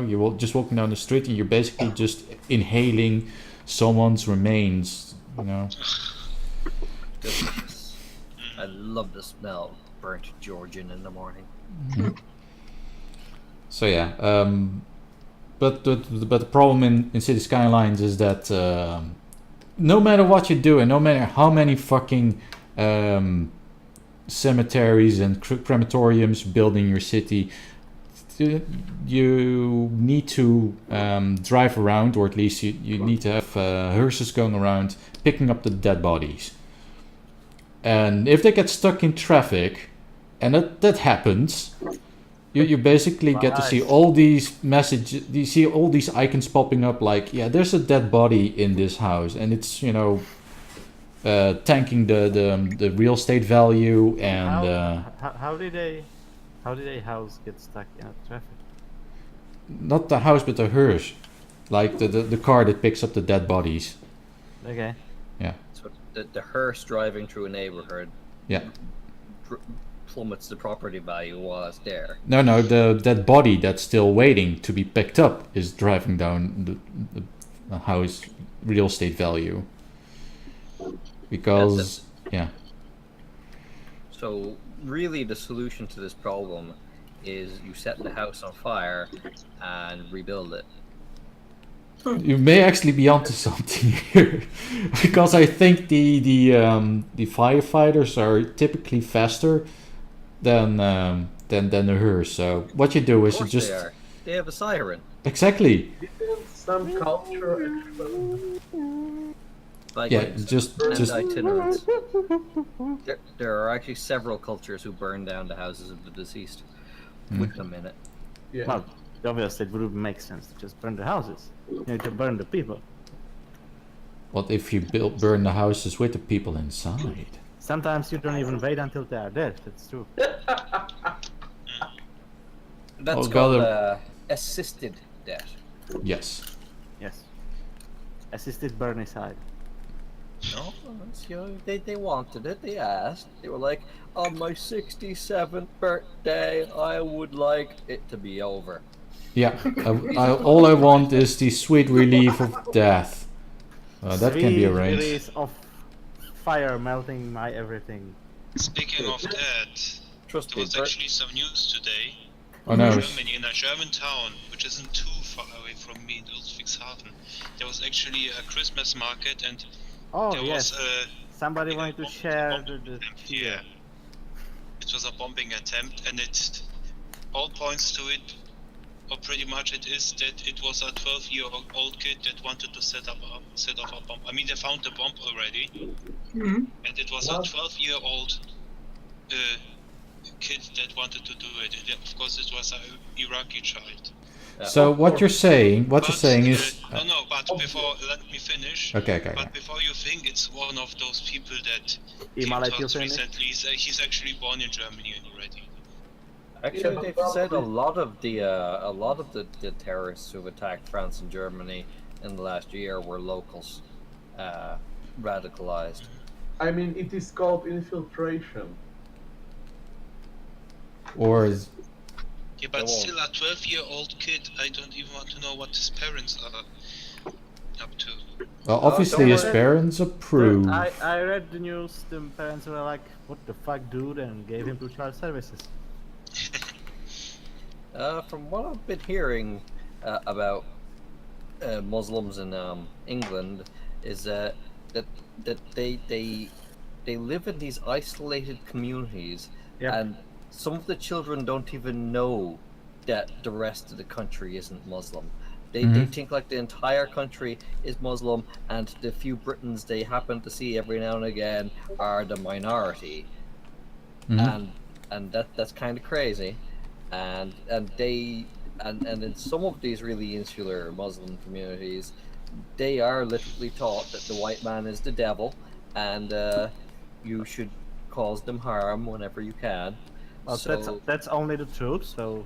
you're just walking down the street, and you're basically just inhaling someone's remains. Goodness. I love the smell of burnt Georgian in the morning. So yeah, but the problem in City Skylines is that no matter what you do, and no matter how many fucking cemeteries and crematoriums you build in your city, you need to drive around, or at least you need to have hearses going around picking up the dead bodies. And if they get stuck in traffic, and that happens, You basically get to see Nice. all these messages. You see all these icons popping up, like, yeah, there's a dead body in this house, and it's tanking the real estate value, and How did a house get stuck in a traffic? not the house but the hearse, like the car that picks up the dead bodies. Okay. So the hearse driving through a neighborhood Yeah. plummets the property value while it's there. No, the dead body that's still waiting to be picked up is driving down the house real estate value. Because, yeah. So really the solution to this problem is you set the house on fire and rebuild it. You may actually be onto something here, because I think the firefighters are typically faster than the hearse. So what you do is Of you course just they are. They have a siren. exactly, Didn't some culture actually? Like yeah, just itinerants. There are actually several cultures who burn down the houses of the deceased with them in it. Yeah. Well, obviously it would make sense to just burn the houses. You need to burn the people. what if you burn the houses with the people inside? Sometimes you don't even wait until they are dead. That's true. That's Oh, called God, assisted death. Yes. Yes. Assisted burnicide. No, they wanted it. They asked. They were like, on my 67th birthday, I would like it to be over. Yeah. All I want is the sweet relief of death. That can be Sweet arranged. release of fire melting my everything. Speaking of that, Trust there me, was actually some news today. Oh no. Germany, in a German town, which isn't too far away from me in Ludwigshafen, there was actually a Christmas market, and Oh there yes. was a Somebody wanted to share the attempt, yeah. It was a bombing attempt, and all points to it, or pretty much it is that it was a 12-year-old kid that wanted to set off a bomb. I mean, they found the bomb already, and it was a 12-year-old kid that wanted to do it. And of course, it was an Iraqi child. So what you're saying is But before, let me finish. okay. But before you think it's one of those people that Ima, let you talks finish. recently, he's actually born in Germany already. Actually, they've said a lot of the terrorists who've attacked France and Germany in the last year were locals, radicalized. I mean, it is called infiltration. Or Yeah, but They won't. still a 12-year-old kid, I don't even want to know what his parents are up to. well, obviously his worry. parents approve. I read the news. The parents were like, "What the fuck, dude?" and gave him to child services. From what I've been hearing about Muslims in England, is that they live in these isolated communities, Yeah. and some of the children don't even know that the rest of the country isn't Muslim. They think like the entire country is Muslim, and the few Britons they happen to see every now and again are the minority, and that's kind of crazy. And in some of these really insular Muslim communities, they are literally taught that the white man is the devil, and you should cause them harm whenever you can. Well, So that's only the truth. So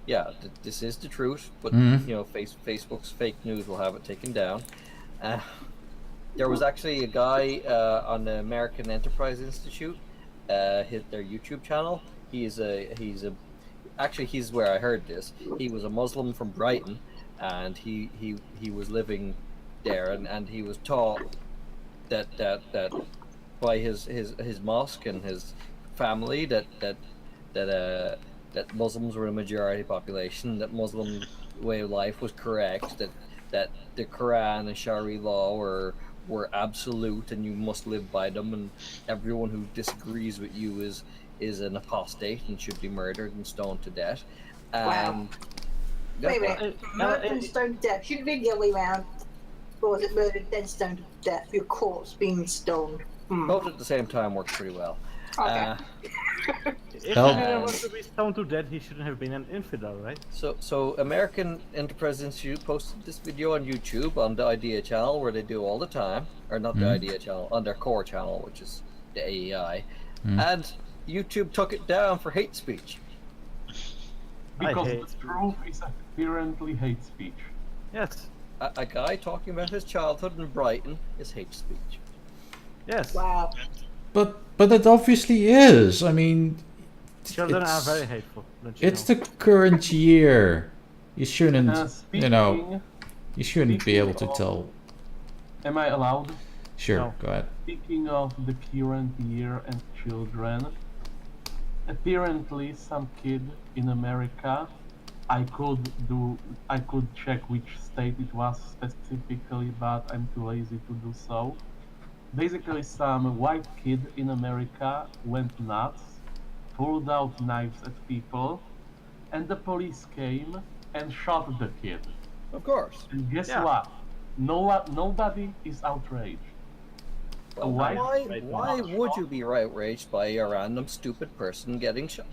yeah, this is the truth, but Facebook's fake news will have it taken down. There was actually a guy on the American Enterprise Institute, hit their YouTube channel. He's where I heard this. He was a Muslim from Brighton, and he was living there, and he was taught that by his mosque and his family that Muslims were a majority population, that Muslim way of life was correct, that the Quran and Sharia law were absolute and you must live by them, and everyone who disagrees with you is an apostate and should be murdered and stoned to death. Wow. Wait a minute. Murdered and stoned to death. Shouldn't be the other way around. Or was it murdered then stoned to death? Your corpse being stoned. Both at the same time works pretty well. Okay. If he Hell- didn't want to be stoned to death, he shouldn't have been an infidel, right? So American Enterprise Institute posted this video on YouTube on the Idea channel, where they do all the time, or not the Idea channel, on their core channel, which is the AEI, and YouTube took it down for hate speech. Because hate the truth is apparently hate speech. Yes. A guy talking about his childhood in Brighton is hate speech. Yes. Wow. But it obviously is. I mean, Children are it's- very hateful. Don't you it's know? the current year. You shouldn't, Speaking, you shouldn't be able to speaking of- tell. am I allowed? Sure, No. go ahead. Speaking of the current year and children, apparently some kid in America, I could check which state it was specifically, but I'm too lazy to do so. Basically, some white kid in America went nuts, pulled out knives at people, and the police came and shot the kid. Of course. And guess Yeah. what? Nobody is outraged. Well, Why- why would you be outraged by a random stupid person getting shot?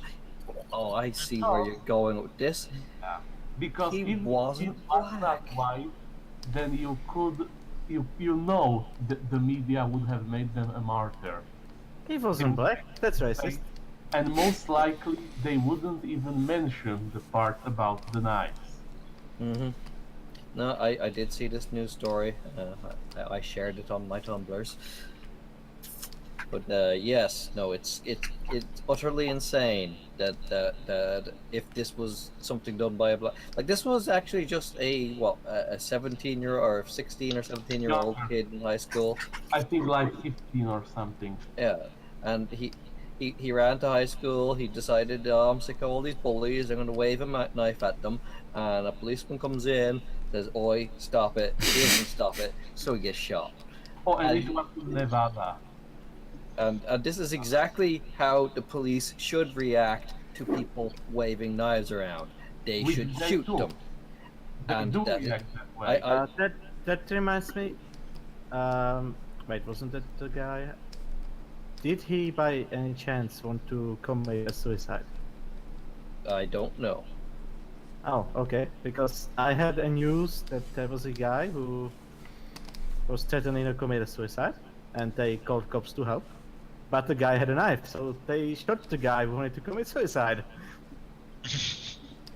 Oh, I see where you're going with this. Because He if wasn't it was not black. white, then you know that the media would have made them a martyr. He wasn't black. That's racist. And most likely they wouldn't even mention the part about the knives. Mm-hmm. No, I did see this news story. I shared it on my Tumblrs. But yes, no, it's utterly insane that if this was something done by a black, like this was actually just a 17-year or 16 or 17-year-old kid in high school. I think like 15 or something. Yeah, and he ran to high school. He decided, I'm sick of all these bullies. I'm going to wave a knife at them. And a policeman comes in, says, "Oi, stop it!" He doesn't stop it, so he gets shot. Oh, and And- it was in Nevada. And this is exactly how the police should react to people waving knives around. They Which should they shoot do. them. They And do that- react that way. That reminds me. Wait, wasn't that the guy? Did he, by any chance, want to commit a suicide? I don't know. Oh, okay. Because I had a news that there was a guy who was threatening to commit a suicide, and they called cops to help. But the guy had a knife, so they shot the guy who wanted to commit suicide.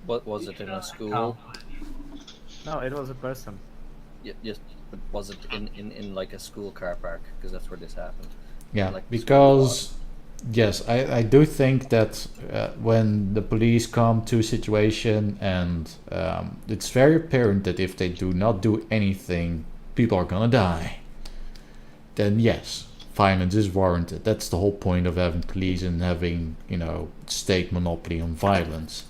What was it in a school? No, it was a person. Yes, but was it in like a school car park? Because that's where this happened. Yeah, Like because yes, I do think that when the police come to a situation and it's very apparent that if they do not do anything, people are gonna die, then yes, violence is warranted. That's the whole point of having police and having, state monopoly on violence.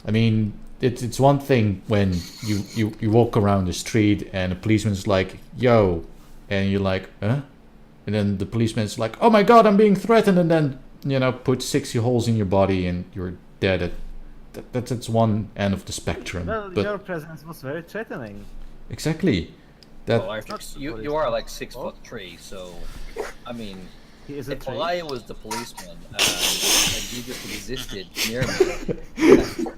I mean, it's one thing when you walk around the street and a policeman's like, "Yo," and you're like, "Huh?" And then the policeman's like, "Oh my god, I'm being threatened," and then, put 60 holes in your body and you're dead. That's one end of the spectrum. Well, But your presence was very threatening. exactly. Well, That Artrix, you are like 6'3", so I mean, He is a if tree. I was the policeman and you just existed near me,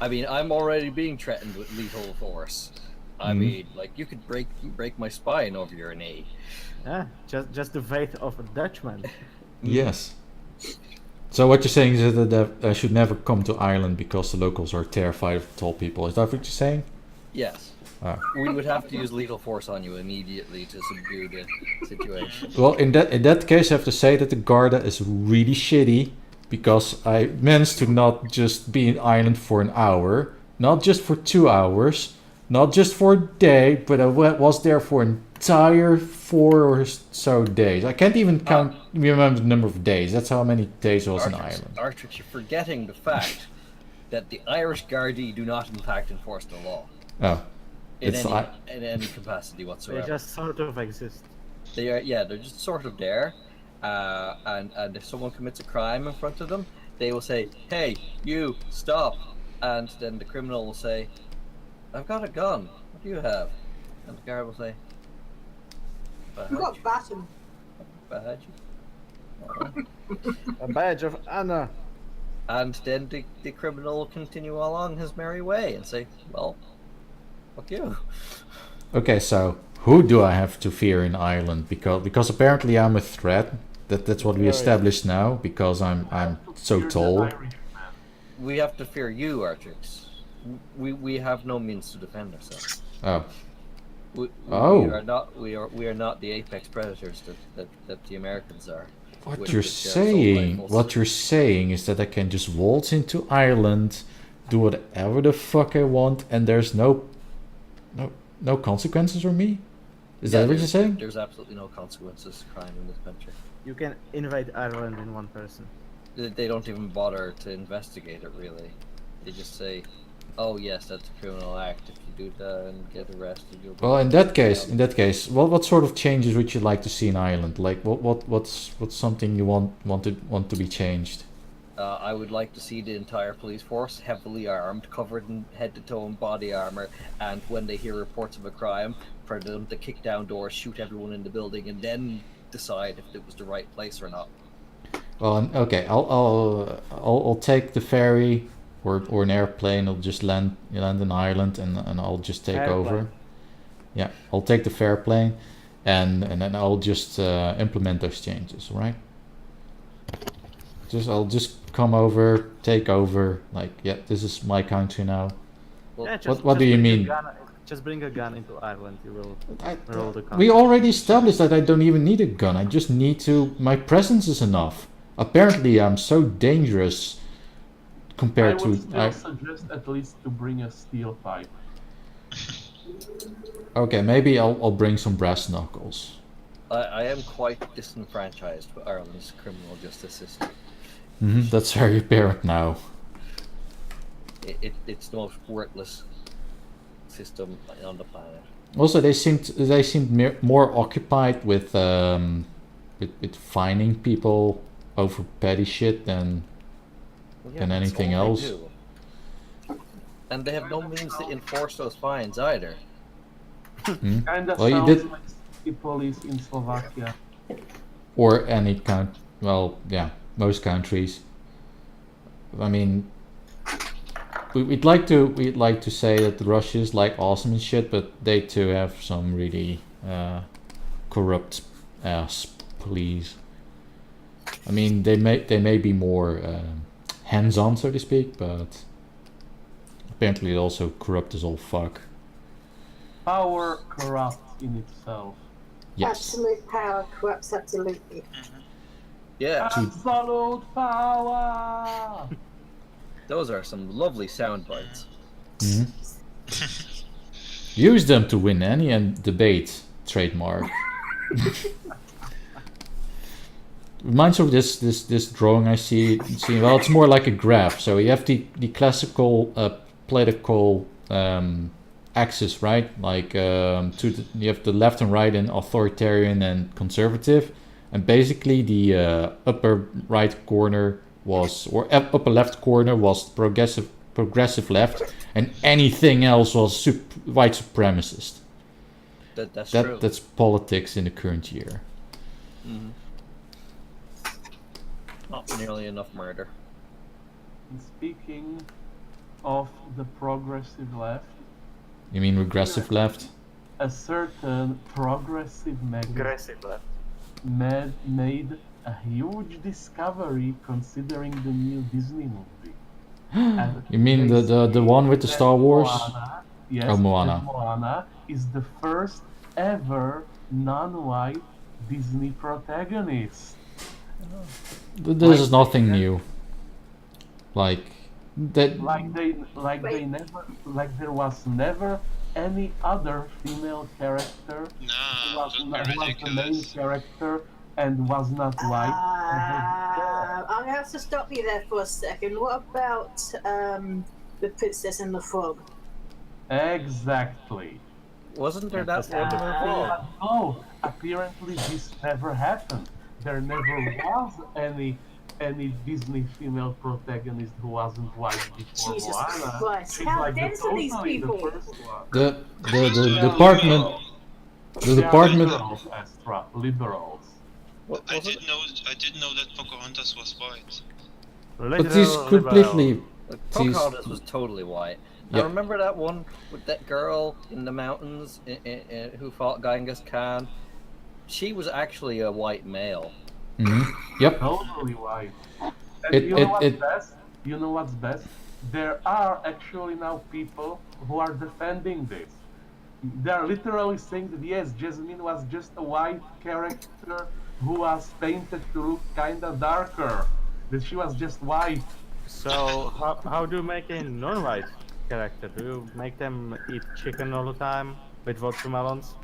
I mean, I'm already being threatened with lethal force. I mean, like you could break my spine over your knee. Yeah, just the weight of a Dutchman. yes. So what you're saying is that I should never come to Ireland because the locals are terrified of tall people. Is that what you're saying? Yes. Ah. We would have to use lethal force on you immediately to subdue the situation. Well, in that case, I have to say that the Garda is really shitty because I managed to not just be in Ireland for an hour, not just for 2 hours, not just for a day, but I was there for an entire 4 or so days. I can't even remember the number of days. That's how many days I was in Ireland. Artrix, you're forgetting the fact that the Irish Gardaí do not in fact enforce the law Oh, in it's any capacity They whatsoever. just sort of exist. They're just sort of there, and if someone commits a crime in front of them, they will say, "Hey, you, stop," and then the criminal will say, "I've got a gun. What do you have?" And the guard will say, You got baton. "Badge." A badge of honor. And then the criminal will continue along his merry way and say, well, fuck you. Okay, so who do I have to fear in Ireland? Because apparently I'm a threat. That's what we established now. Because I'm so tall. We have to fear you, Artrix. We have no means to defend ourselves. Oh. We are not the apex predators that the Americans are. What you're saying is that I can just waltz into Ireland, do whatever the fuck I want, and there's no consequences for me? Is that what you're saying? There's absolutely no consequences to crime in this country. You can invade Ireland in one person. They don't even bother to investigate it, really. They just say, oh yes, that's a criminal act. If you do that and get arrested, you'll be... Well, in that case, what sort of changes would you like to see in Ireland? Like, what's something you want to be changed? I would like to see the entire police force heavily armed, covered in head to toe in body armor, and when they hear reports of a crime, for them to kick down doors, shoot everyone in the building, and then decide if it was the right place or not. Well, okay, I'll take the ferry or an airplane. I'll just land in Ireland and I'll just take over. Yeah, I'll take the fairplane, and then I'll just implement those changes, right? I'll just come over, take over. Like, yeah, this is my country now. Well, Yeah, What do you mean? Just bring a gun into Ireland. You will roll the country. We already established that I don't even need a gun. I just need to. My presence is enough. Apparently, I'm so dangerous compared I would to. still suggest at least to bring a steel pipe. Okay, maybe I'll bring some brass knuckles. I am quite disenfranchised with Ireland's criminal justice system. That's very apparent now. It's the most worthless system on the planet. Also, they seemed more occupied with finding people over petty shit than anything that's all else. they do. And they have no means to enforce those fines either. Kinda Well, you sounds did- like the police in Slovakia. Or any country. Well, yeah, most countries. I mean, we'd like to say that Russia is like awesome and shit, but they too have some really corrupt ass police. I mean, they may be more hands-on, so to speak, but apparently they're also corrupt as all fuck. Power corrupts in itself. Yes. Absolute power corrupts absolutely. Yeah, Absolute power! those are some lovely sound bites. Use them to win any debate trademark. Reminds of this drawing I see. Well, it's more like a graph. So you have the classical political axis, right? Like you have the left and right and authoritarian and conservative, and basically the upper right corner was, or upper left corner was progressive left, and anything else was white supremacist. That's true. That's politics in the current year. Not nearly enough murder. And speaking of the progressive left, You mean regressive left? a certain progressive magazine Aggressive left. made a huge discovery considering the new Disney movie. And You mean they the say one with the that Star Wars? Moana, yes, Oh, Moana. that Moana is the first ever non-white Disney protagonist. This is nothing new. Like that. Like there was never any other female character who Nah, was don't the be main ridiculous. character and was not white. I'm gonna have to stop you there for a second. What about the Princess and the Frog? Exactly. Wasn't there that one movie? Oh, apparently this never happened. There never was any Disney female protagonist who wasn't white before Jesus Moana. Christ, She's how like dense are these totally people? first one. The department. The They are department. liberals, Astra, liberals. I didn't know that Pocahontas was white. But he's completely... Pocahontas was totally white. Now Yep. remember that one with that girl in the mountains who fought Genghis Khan? She was actually a white male. Yep. Totally white. And you know what's best? There are actually now people who are defending this. They're literally saying that yes, Jasmine was just a white character who was painted to look kinda darker. That she was just white. So how do you make a non-white character? Do you make them eat chicken all the time with watermelons?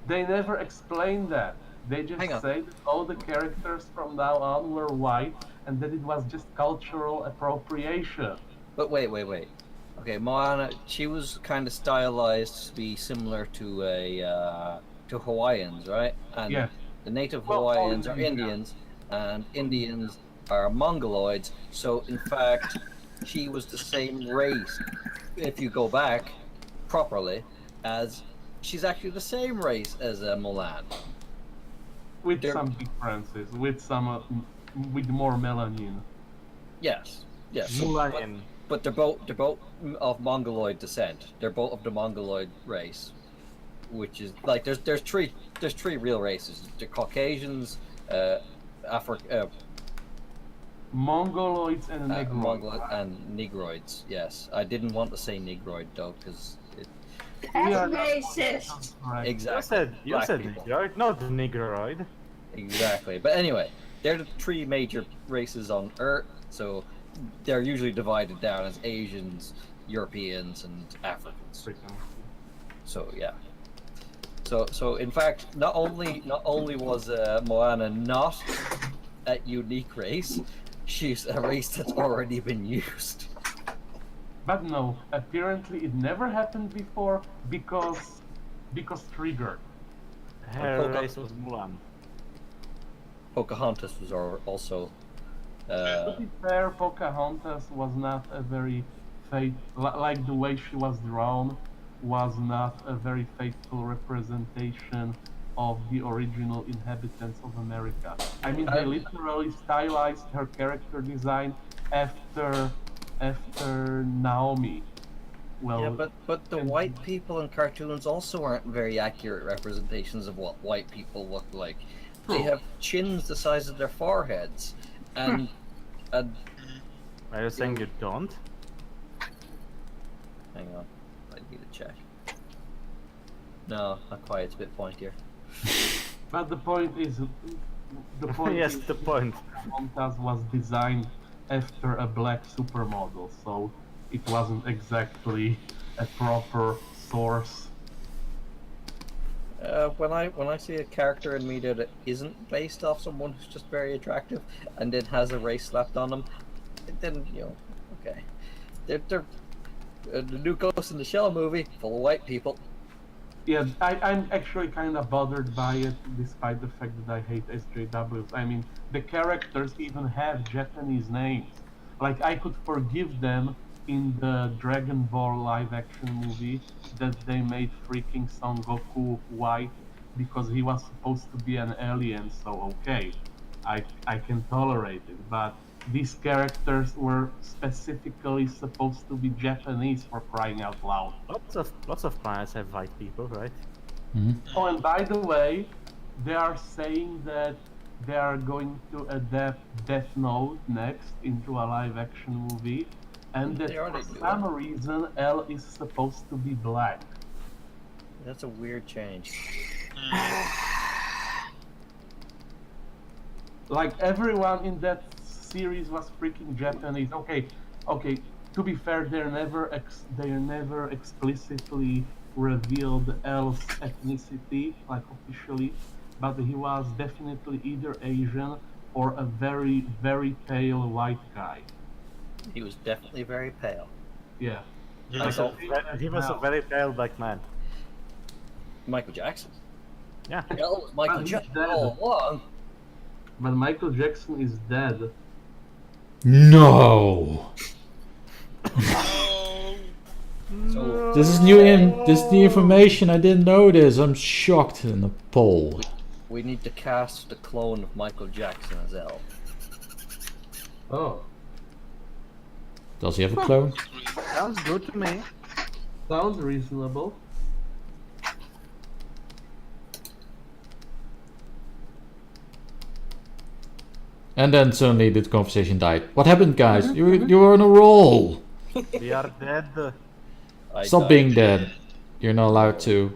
They never explain that. They just say that all the characters from now on were white and that it was just cultural appropriation. But wait. Okay, Moana, she was kind of stylized to be similar to Hawaiians, right? And Yes. the native Hawaiians are Indians, and Indians are Mongoloids. So in fact, she was the same race. If you go back properly, as she's actually the same race as Mulan. With some differences, with more melanin. Yes. Mulan. But they're both of Mongoloid descent. They're both of the Mongoloid race, which is like there's three real races: the Caucasians, Mongoloids and Negroids. and Negroids. Yes, I didn't want to say Negroid though because it. That's racist. Right. Exactly. You said Negroid, not Negroid. Exactly. But anyway, they're the three major races on Earth. So they're usually divided down as Asians, Europeans, and Africans. So yeah. So in fact, not only was Moana not a unique race, she's a race that's already been used. But no, apparently it never happened before because triggered. Her race was Mulan. Pocahontas was also. To be fair, Pocahontas was not a very like the way she was drawn was not a very faithful representation of the original inhabitants of America. I mean, they literally stylized her character design after Naomi. Well, yeah, but the white people in cartoons also aren't very accurate representations of what white people look like. They have chins the size of their foreheads, and Are you saying you don't? hang on, I need to check. No, not quite. It's a bit pointier. but the point is, Yes, the point. Pocahontas was designed after a black supermodel, so it wasn't exactly a proper source. When I see a character in media that isn't based off someone who's just very attractive and then has a race slapped on them, then okay, they're the new Ghost in the Shell movie full of white people. Yeah, I'm actually kind of bothered by it, despite the fact that I hate SJWs. I mean, the characters even have Japanese names. Like, I could forgive them in the Dragon Ball live-action movie that they made freaking Son Goku white because he was supposed to be an alien, so okay, I can tolerate it. But these characters were specifically supposed to be Japanese, for crying out loud. Lots of planets have white people, right? Oh, and by the way, they are saying that they are going to adapt Death Note next into a live-action movie, and that for some reason L is supposed to be black. That's a weird change. Like, everyone in that series was freaking Japanese. Okay. To be fair, they never explicitly revealed L's ethnicity, like officially, but he was definitely either Asian or a very, very pale white guy. He was definitely very pale. Yeah. He was a very pale black man. Michael Jackson. Yeah. L was Michael Jackson all along. But Michael Jackson is dead. No. No. This is new information. I didn't know this. I'm shocked and appalled. We need to cast the clone of Michael Jackson as Elle. Oh, Does he have a clone? Sounds good to me. sounds reasonable. And then suddenly the conversation died. What happened, guys? You were on a roll. We are dead. Stop being dead. You're not allowed to.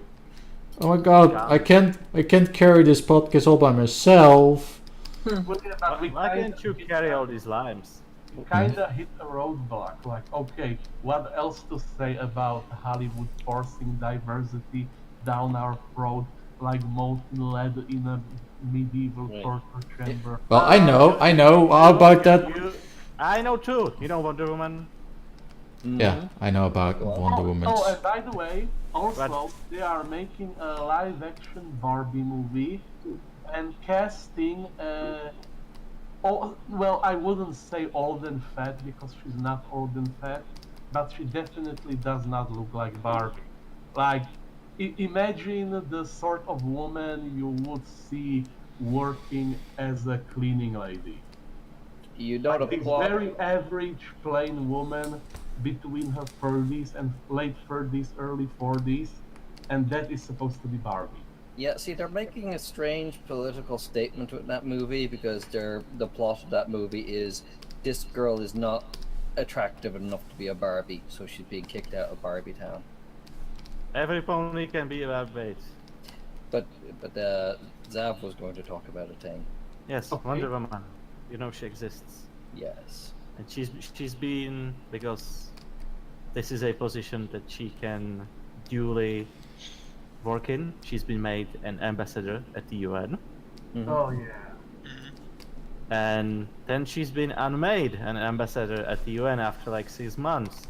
Oh my god, I can't carry this podcast all by myself. But yeah, but we Why kinda can't you carry all these limes? hit a roadblock. Like, okay, what else to say about Hollywood forcing diversity down our throat, like molten lead in a medieval torture chamber? Well, I know. How about that? I know too. You know Wonder Woman? Yeah, I know about Wonder Woman. Oh, and by the way, also they are making a live-action Barbie movie and casting. Well, I wouldn't say old and fat because she's not old and fat, but she definitely does not look like Barbie. Like, imagine the sort of woman you would see working as a cleaning lady. You know the Like, plot. very average, plain woman between her 30s and late 30s, early 40s, and that is supposed to be Barbie. Yeah, see, they're making a strange political statement with that movie because the plot of that movie is this girl is not attractive enough to be a Barbie, so she's being kicked out of Barbie Town. Every pony can be about bait. But Zav was going to talk about a thing. Yes, Okay. Wonder Woman. You know she exists. Yes. And she's been, because this is a position that she can duly work in. She's been made an ambassador at the UN, Oh yeah. and then she's been unmade an ambassador at the UN after like 6 months.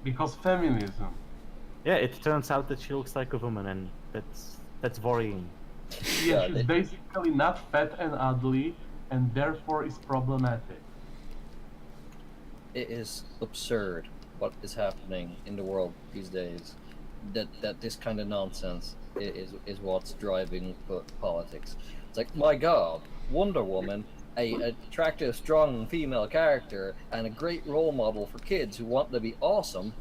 Because feminism. Yeah, it turns out that she looks like a woman, and that's worrying. Yeah, she's basically not fat and ugly, and therefore is problematic. It is absurd what is happening in the world these days. That this kind of nonsense is what's driving politics. It's like, my God, Wonder Woman, a attractive, strong female character and a great role model for kids who want to be awesome,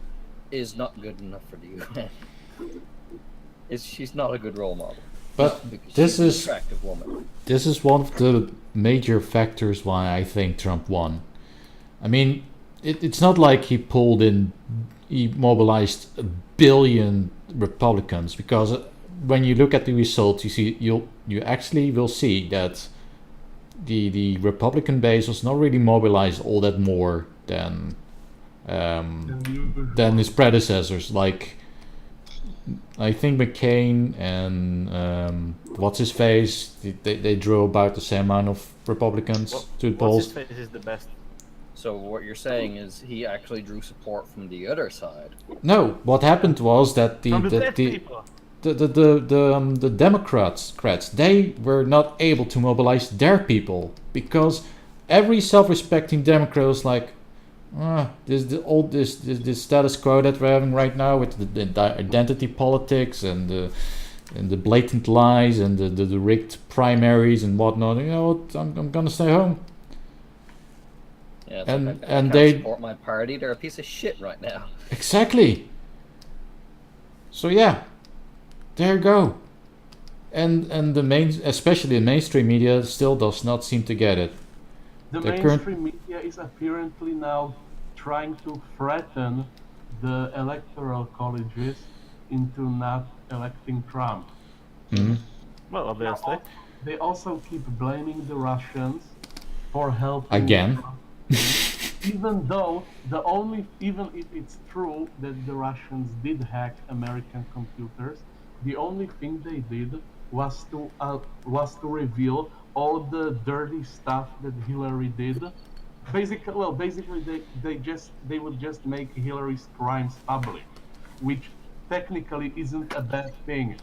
is not good enough for the UN. She's not a good role model. But Because this she's an is attractive woman. this is one of the major factors why I think Trump won. I mean, it's not like he mobilized 1 billion Republicans, because when you look at the results, you actually will see that the Republican base was not really mobilized all that more than his predecessors. Like, I think McCain and what's his face, they drew about the same amount of Republicans to the polls. What's his face is the best. So what you're saying is he actually drew support from the other side. No, what happened was that From the dead people. the Democrats, they were not able to mobilize their people, because every self-respecting Democrat was like, this status quo that we're having right now with the identity politics and the blatant lies and the rigged primaries and whatnot. You know what? I'm gonna stay home. Yeah, And- like, I and can't they- support my party. They're a piece of shit right now. Exactly. So yeah, there you go. And especially the mainstream media still does not seem to get it. The The mainstream media is apparently now trying to threaten the electoral colleges into not electing Trump. Mhm. Well, obviously. They also keep blaming the Russians for helping Again. Trump. Even though even if it's true that the Russians did hack American computers, the only thing they did was to reveal all the dirty stuff that Hillary did. Basically, they would just make Hillary's crimes public, which technically isn't a bad thing.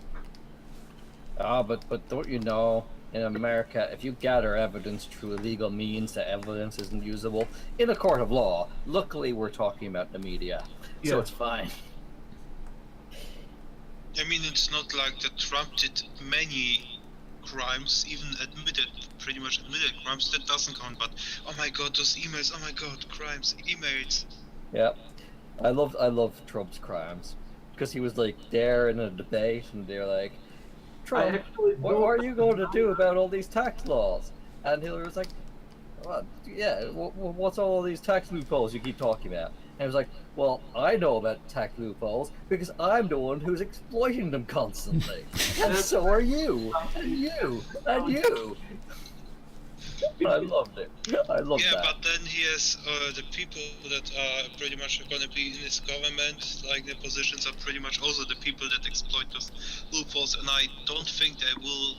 But don't you know, in America, if you gather evidence through illegal means, that evidence isn't usable in a court of law. Luckily, we're talking about the media, so Yeah. it's fine. I mean, it's not like that Trump did many crimes, even pretty much admitted crimes, that doesn't count. But oh my god, those emails! Oh my god, crimes, emails. Yeah, I love Trump's crimes because he was like there in a debate, and they're like, Trump, what are you going to do about all these tax laws? And Hillary was like, well, yeah, what's all these tax loopholes you keep talking about? And he was like, well, I know about tax loopholes because I'm the one who's exploiting them constantly. And so are you. And you. And you. I loved it. I love that. Yeah, but then he has the people that are pretty much going to be in his government, like the positions are pretty much also the people that exploit those loopholes, and I don't think they will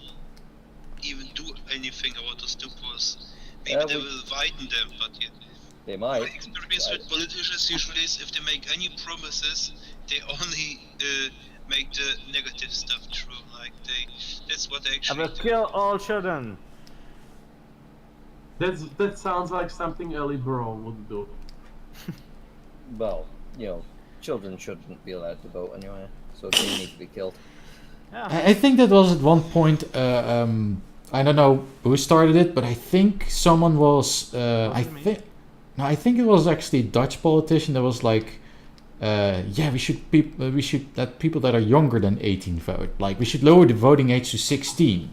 even do anything about those loopholes. Maybe they will widen them, but yeah. They might. My experience with politicians usually is if they make any promises, they only make the negative stuff true. Like that's what they I actually will do. kill all children. That sounds like something a liberal would do. Well, children shouldn't be allowed to vote anyway, so they need to be killed. Yeah. I think that was at one point. I don't know who started it, but I think someone was. I think it was actually a Dutch politician that was like, we should let people that are younger than 18 vote. Like we should lower the voting age to 16.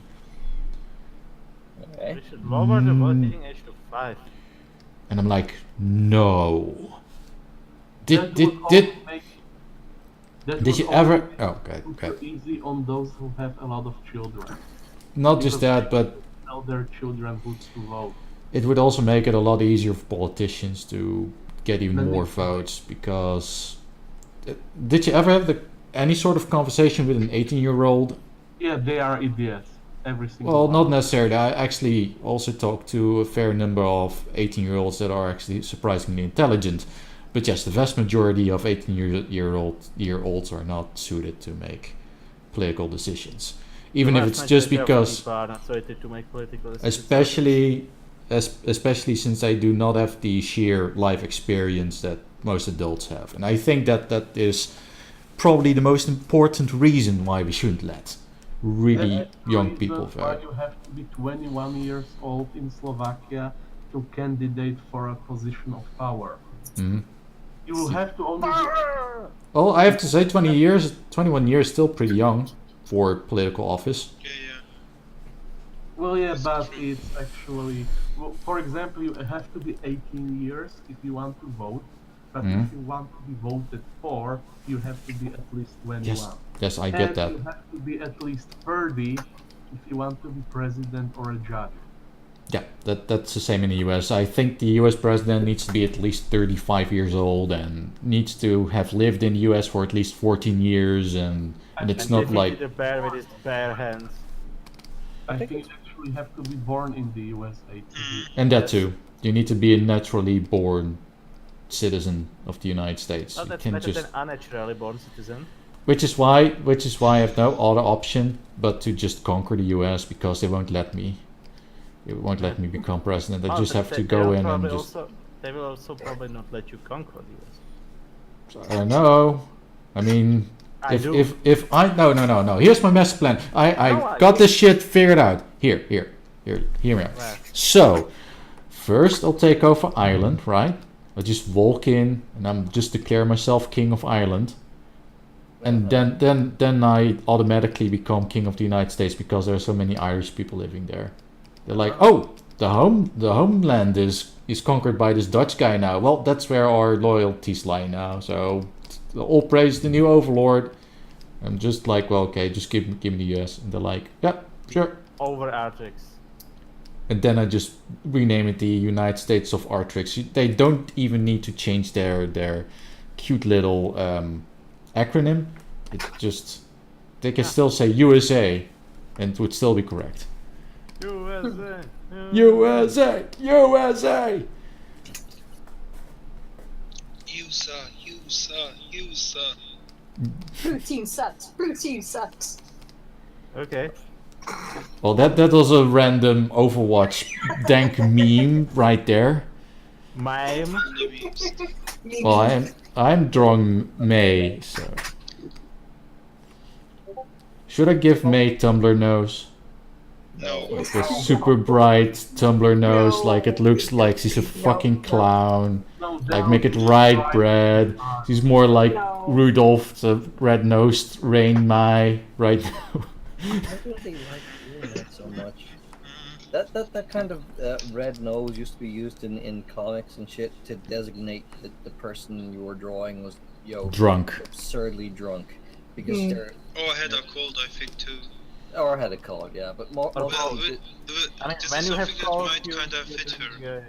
Okay. We should lower the voting age to 5. And I'm like, no. Did you ever? Oh, okay. Super easy on those who have a lot of children. Not just that, but tell their children who to vote. it would also make it a lot easier for politicians to get even more votes. Because did you ever have any sort of conversation with an 18-year-old? Yeah, they are idiots. Every single Well, one. not necessarily. I actually also talked to a fair number of 18-year-olds that are actually surprisingly intelligent. But yes, the vast majority of 18-year-olds are not suited to make political decisions. Even if it's just because, especially since I do not have the sheer life experience that most adults have. And I think that is probably the most important reason why we shouldn't let really young people vote. Why you have to be 21 years old in Slovakia to candidate for a position of power. Mm-hmm. You will have to only... Well, I have to say 21 years is still pretty young for political office. Yeah. Well, yeah, but it's actually... Well, for example, you have to be 18 years if you want to vote, but if you want to be voted for, you have to be at least 21. Yes, I get that. You have to be at least 30 if you want to be president or a judge. Yeah, that's the same in the US. I think the US president needs to be at least 35 years old and needs to have lived in the US for at least 14 years, and it's not like... the bear with his bare hands. I think you actually have to be born in the USA. And that too. You need to be a naturally born citizen of the United States. Oh, You that's can better just... than unnaturally born citizen. Which is why I have no other option but to just conquer the US, because they won't let me. It won't let me become president. I just have to go in and just... They will also probably not let you conquer the US. I don't know. I mean, if I... No. Here's my master plan. I got this shit figured out. Here, hear me out. Right. So, first I'll take over Ireland, right? I'll just walk in and I'm just declare myself king of Ireland. And then I automatically become king of the United States because there are so many Irish people living there. They're like, oh, the homeland is conquered by this Dutch guy now. Well, that's where our loyalties lie now. So, all praise the new overlord. I'm just like, well, okay, just give me the US. And they're like, yeah, sure. Over Artrix. And then I just rename it the United States of Artrix. They don't even need to change their cute little acronym. It's just, they can still say USA and it would still be correct. USA! USA! USA! USA! Blue team sucks. Blue team sucks. Okay. Well, that was a random Overwatch dank meme right there. Mime. Well, I'm drawing May, so... Should I give May Tumblr nose? No. With the super bright Tumblr nose, like it looks like she's a fucking clown. No, Like make it right, Brad. She's more like Rudolph the red-nosed Rain Mai right now. Why do they like doing that so much? That kind of red nose used to be used in comics and shit to designate that the person you were drawing was drunk. Absurdly drunk, because they're. Oh, I had a cold, I think, too. Or had a cold, yeah, but more. Well, the, this when is you have something that cold, might kind of fit her.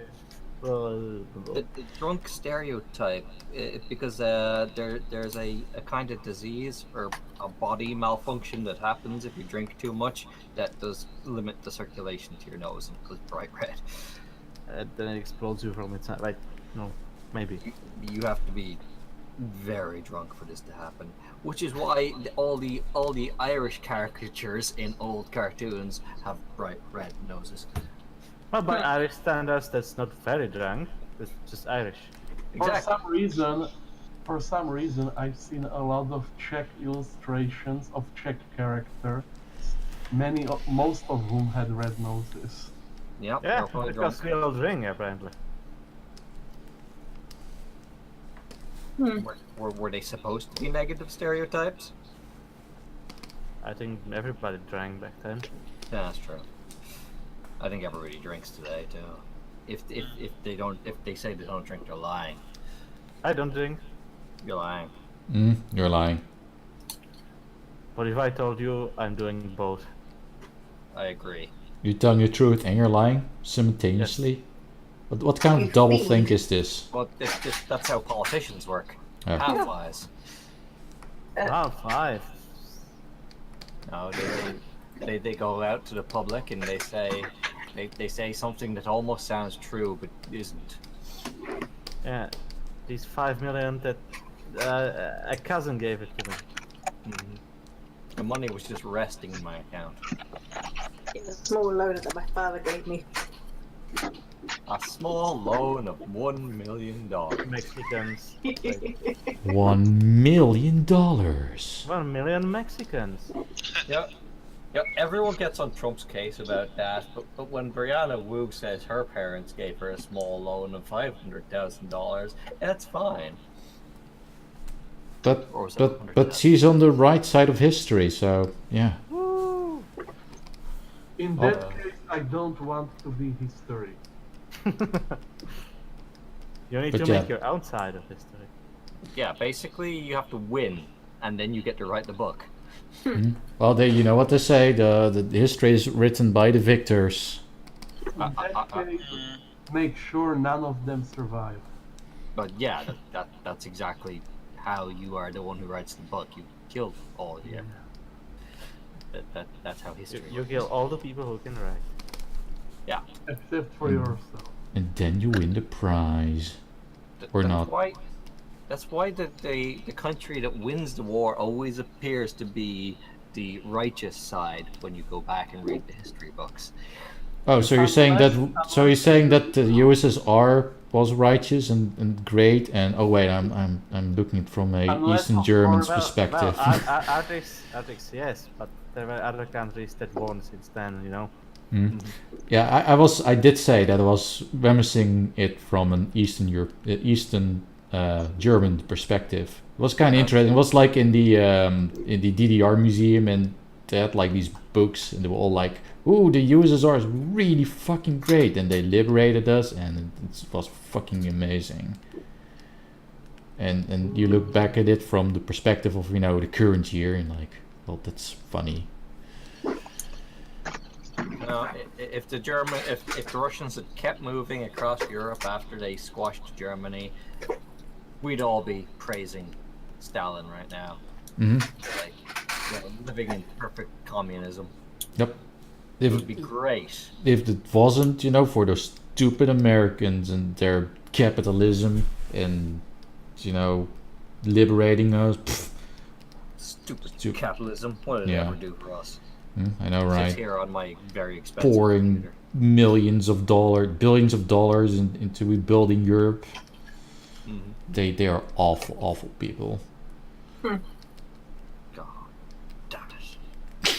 the drunk stereotype, because there's a kind of disease or a body malfunction that happens if you drink too much that does limit the circulation to your nose and goes bright red. Then it explodes you from inside. Like, no, maybe. You have to be very drunk for this to happen, which is why all the Irish caricatures in old cartoons have bright red noses. Well, by Irish standards, that's not very drunk. It's just Irish. Exactly. For some reason, I've seen a lot of Czech illustrations of Czech characters. Most of whom had red noses. Yep, Yeah, they're probably because drunk. we all drink, apparently. Were they supposed to be negative stereotypes? I think everybody drank back then. Yeah, that's true. I think everybody drinks today too. If they say they don't drink, they're lying. I don't drink. You're lying. You're lying. But if I told you, I'm doing both. I agree. You're telling the truth and you're lying simultaneously? Yes. What kind of double think is this? Well, that's how politicians work. Yeah. Half lies. Wow, 5. No, they go out to the public and they say something that almost sounds true but isn't. Yeah, these 5 million that a cousin gave it to me. The money was just resting in my account. It's a small loan that my father gave me. A small loan of $1 million. Mexicans. $1 million. 1 million Mexicans. Yep. Everyone gets on Trump's case about that, but when Brianna Wu says her parents gave her a small loan of $500,000, that's fine. But she's on the right side of history, so yeah. Woo! In that case, I don't want to be history. You need But to yeah. make your own side of history. Yeah, basically you have to win, and then you get to write the book. Well, you know what they say, the history is written by the victors. In that case, make sure none of them survive. But yeah, that's exactly how you are the one who writes the book. You killed all of you. That's how history You works. kill all the people who can write. Yeah. Except for yourself. And then you win the prize. Or That's not. That's why the country that wins the war always appears to be the righteous side when you go back and read the history books. Oh, so you're saying that the USSR was righteous and great, and oh wait, I'm looking from a Unless, Eastern of German's course, perspective. Artrix, yes, but there were other countries that won since then, you know. Yeah, I did say that I was reminiscing it from an Eastern German perspective. It was kind of interesting. It was like in the DDR museum, and they had like these books, and they were all like, "Ooh, the USSR is really fucking great," and they liberated us, and it was fucking amazing. And you look back at it from the perspective of the current year, and like, well, that's funny. If the Russians had kept moving across Europe after they squashed Germany, we'd all be praising Stalin right now. Like, living in perfect communism. Yep. It would be great. If it wasn't, for those stupid Americans and their capitalism and, liberating us. Stupid capitalism. What did it ever do for us? I know, right? Sits here on my very expensive pouring computer. billions of dollars into rebuilding Europe. They are awful people. God damn it.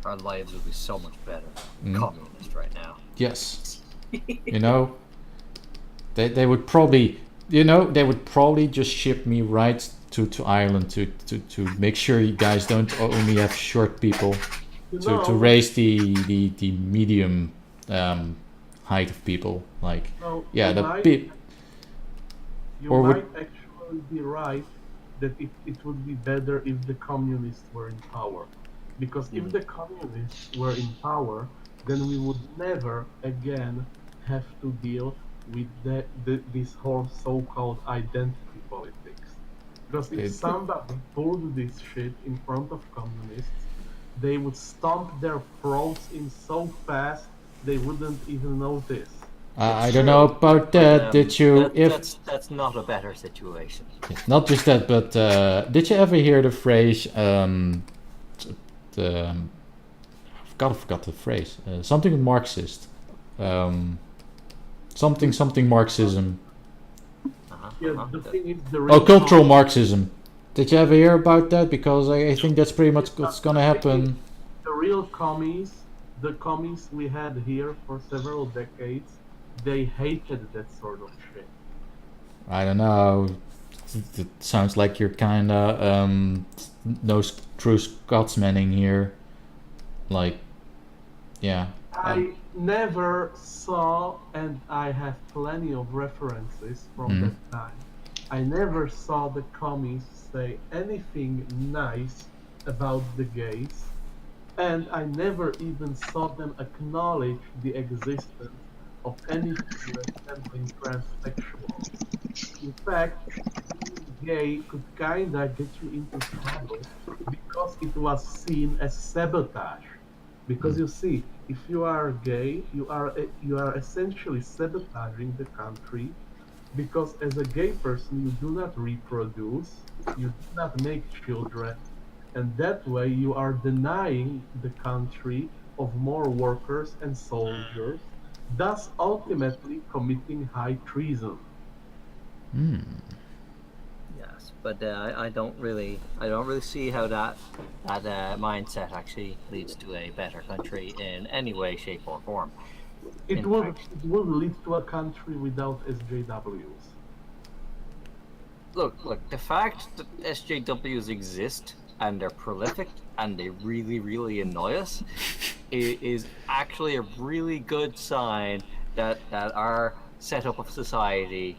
our lives would be so much better. Communist right now. Yes. You know, they would probably, they would probably just ship me right to Ireland to make sure you guys don't only have short people, to raise the medium height of people, like You might actually be right that it would be better if the communists were in power, because if the communists were in power, then we would never again have to deal with this whole so-called identity politics. Because if somebody pulled this shit in front of communists, they would stomp their throats in so fast they wouldn't even notice. I don't know about that. Did you? That's not a better situation. Not just that, but did you ever hear the phrase? I forgot the phrase. Something Marxist. Something Marxism. Yeah, the thing is, cultural Marxism. Did you ever hear about that? Because I think that's pretty much what's gonna happen. The real commies, the commies we had here for several decades, they hated that sort of shit. I don't know. It sounds like you're kinda no true Scotsmaning here. Like, yeah. I never saw, and I have plenty of references from that time. I never saw the commies say anything nice about the gays, and I never even saw them acknowledge the existence of anything resembling transsexual. In fact, being gay could kinda get you into trouble because it was seen as sabotage. Because you see, if you are gay, you are essentially sabotaging the country, because as a gay person you do not reproduce, you do not make children, and that way you are denying the country of more workers and soldiers, thus ultimately committing high treason. Yes, but I don't really see how that mindset actually leads to a better country in any way, shape, or form. It will lead to a country without SJWs. Look, the fact that SJWs exist and they're prolific and they really, really annoy us is actually a really good sign that our setup of society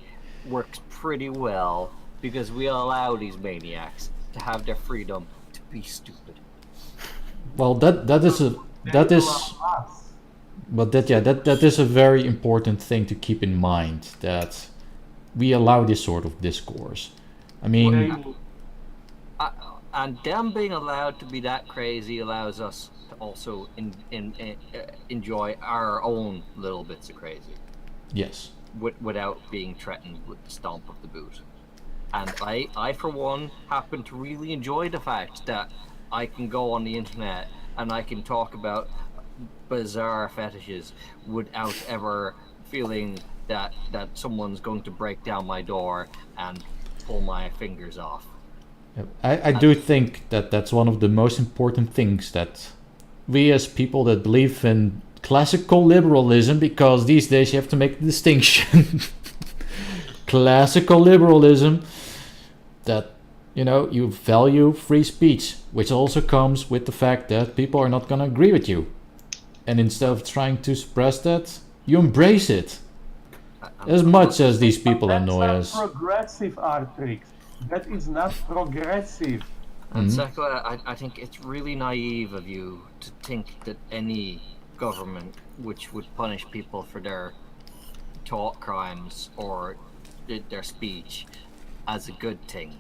works pretty well, because we allow these maniacs to have their freedom to be stupid. Well, that is a very important thing to keep in mind, that we allow this sort of discourse. I mean, and them being allowed to be that crazy allows us to also enjoy our own little bits of crazy. Yes. Without being threatened with the stomp of the boot. And I for one happen to really enjoy the fact that I can go on the internet and I can talk about bizarre fetishes without ever feeling that someone's going to break down my door and pull my fingers off. I do think that that's one of the most important things, that we as people that believe in classical liberalism, because these days you have to make the distinction. Classical liberalism, that you value free speech, which also comes with the fact that people are not going to agree with you, and instead of trying to suppress that, you embrace it. As much as these people annoy us. That's not progressive, Artrix. That is not progressive. And Sekele, I think it's really naive of you to think that any government which would punish people for their thought crimes or their speech as a good thing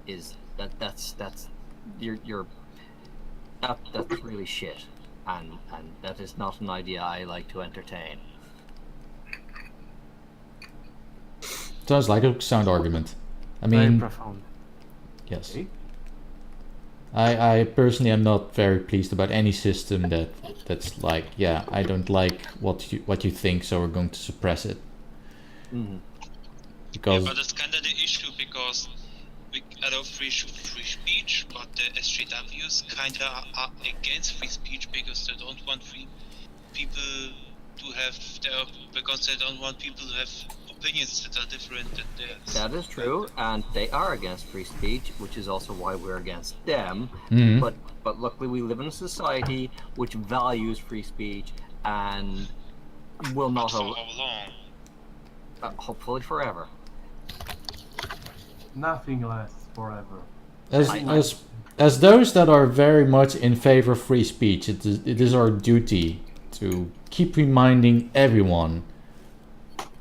is that's really shit, and that is not an idea I like to entertain. Sounds like a sound argument. I Very mean, profound. yes. I personally am not very pleased about any system that's like, yeah, I don't like what you think, so we're going to suppress it. Mm-hmm. Because but that's kind of the issue, because we allow free speech, but the SJWs kinda are against free speech because they don't want people to have because they don't want people to have opinions that are different than theirs. That is true, and they are against free speech, which is also why we're against them. Mhm. But luckily we live in a society which values free speech and will But not for how long? hopefully forever. Nothing lasts forever. As those that are very much in favor of free speech, it is our duty to keep reminding everyone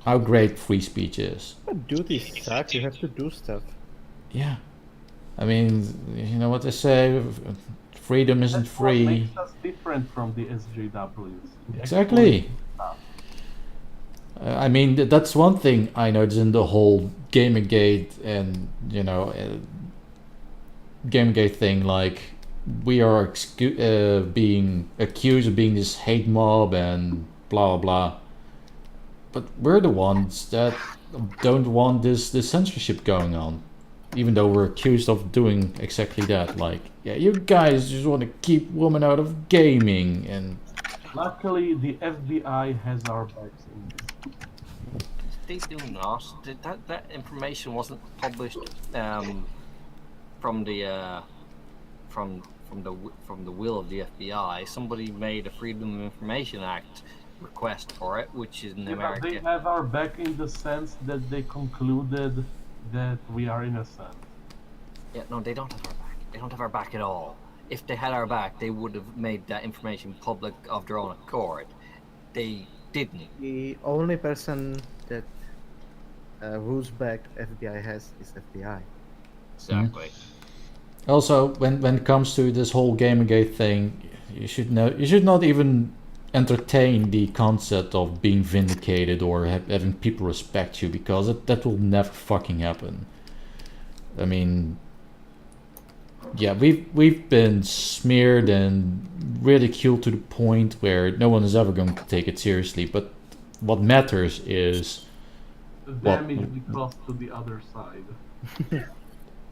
how great free speech is. But duty sucks, you have to do stuff. Yeah. I mean, you know what they say, freedom isn't That's what free. makes us different from the SJWs. Exactly. I mean, that's one thing I noticed in the whole Gamergate and, you know, Gamergate thing. Like, we are being accused of being this hate mob and blah, blah. But we're the ones that don't want this censorship going on. Even though we're accused of doing exactly that. Like, yeah, you guys just want to keep women out of gaming and... Luckily, the FBI has our backs in this. They do not. That information wasn't published from the will of the FBI. Somebody made a Freedom of Information Act request for it, which is in America. They have our back in the sense that they concluded that we are innocent. Yeah, no, they don't have our back. They don't have our back at all. If they had our back, they would have made that information public of their own accord. They didn't. The only person that whose back FBI has is FBI. Exactly. Also, when it comes to this whole Gamergate thing, you should not even entertain the concept of being vindicated or having people respect you, because that will never fucking happen. I mean, yeah, we've been smeared and ridiculed to the point where no one is ever going to take it seriously. But what matters is The damage we caused to the other side.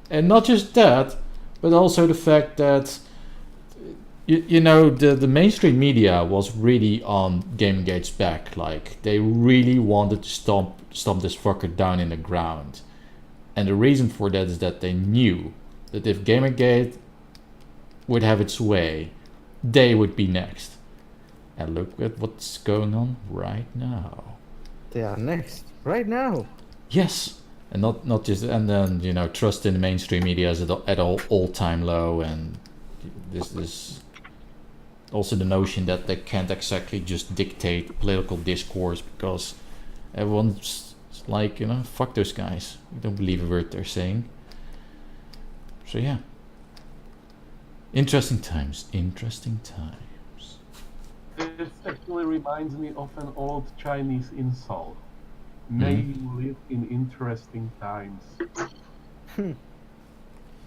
and not just that, but also the fact that you know, the mainstream media was really on Gamergate's back. Like, they really wanted to stomp this fucker down in the ground. And the reason for that is that they knew that if Gamergate would have its way, they would be next. And look at what's going on right now. They are next. Right now. Yes. And not just, and then, you know, trust in the mainstream media is at all-time low, and this also the notion that they can't exactly just dictate political discourse because everyone's like, you know, fuck those guys. We don't believe a word they're saying. So yeah. Interesting times. This actually reminds me of an old Chinese insult. May you live in interesting times.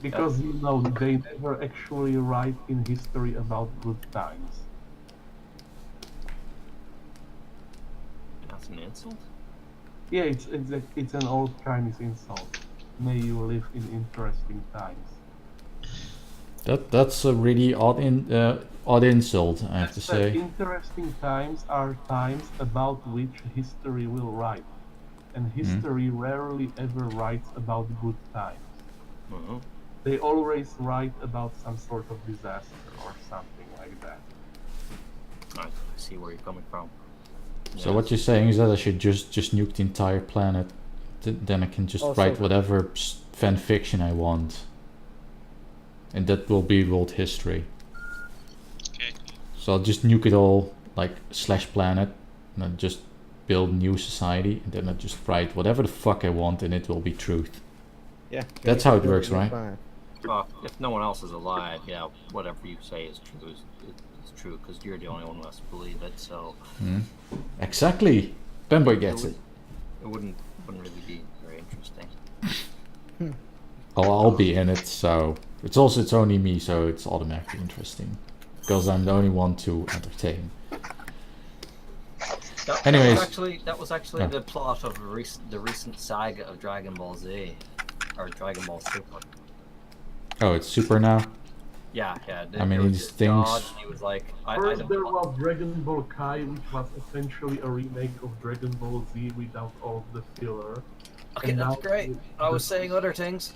Because, you know, they never actually write in history about good times. That's an insult? Yeah, it's an old Chinese insult. May you live in interesting times. That's a really odd insult, I have to say. Interesting times are times about which history will write. And history rarely ever writes about good times. Mm-hmm. They always write about some sort of disaster or something like that. I see where you're coming from. So what you're saying is that I should just nuke the entire planet, then I can just write whatever fan fiction I want, and that will be world history. Okay. So I'll just nuke it all, like /planet, and I'll just build new society, and then I just write whatever the fuck I want, and it will be truth. Yeah. That's how it works, right? If no one else is alive, yeah, whatever you say is true. It's true because you're the only one who has to believe it. So exactly. Panboy gets it. It wouldn't really be very interesting. I'll be in it, so it's only me, so it's automatically interesting because I'm the only one to entertain. That was actually the plot of the recent saga of Dragon Ball Z. or Dragon Ball Super. Oh, it's Super now. Yeah. I mean, there was these this things- god, he was like, I First, don't there was Dragon Ball Kai, which was essentially a remake of Dragon Ball Z without all the filler. Okay, And that's now great. I was saying other things.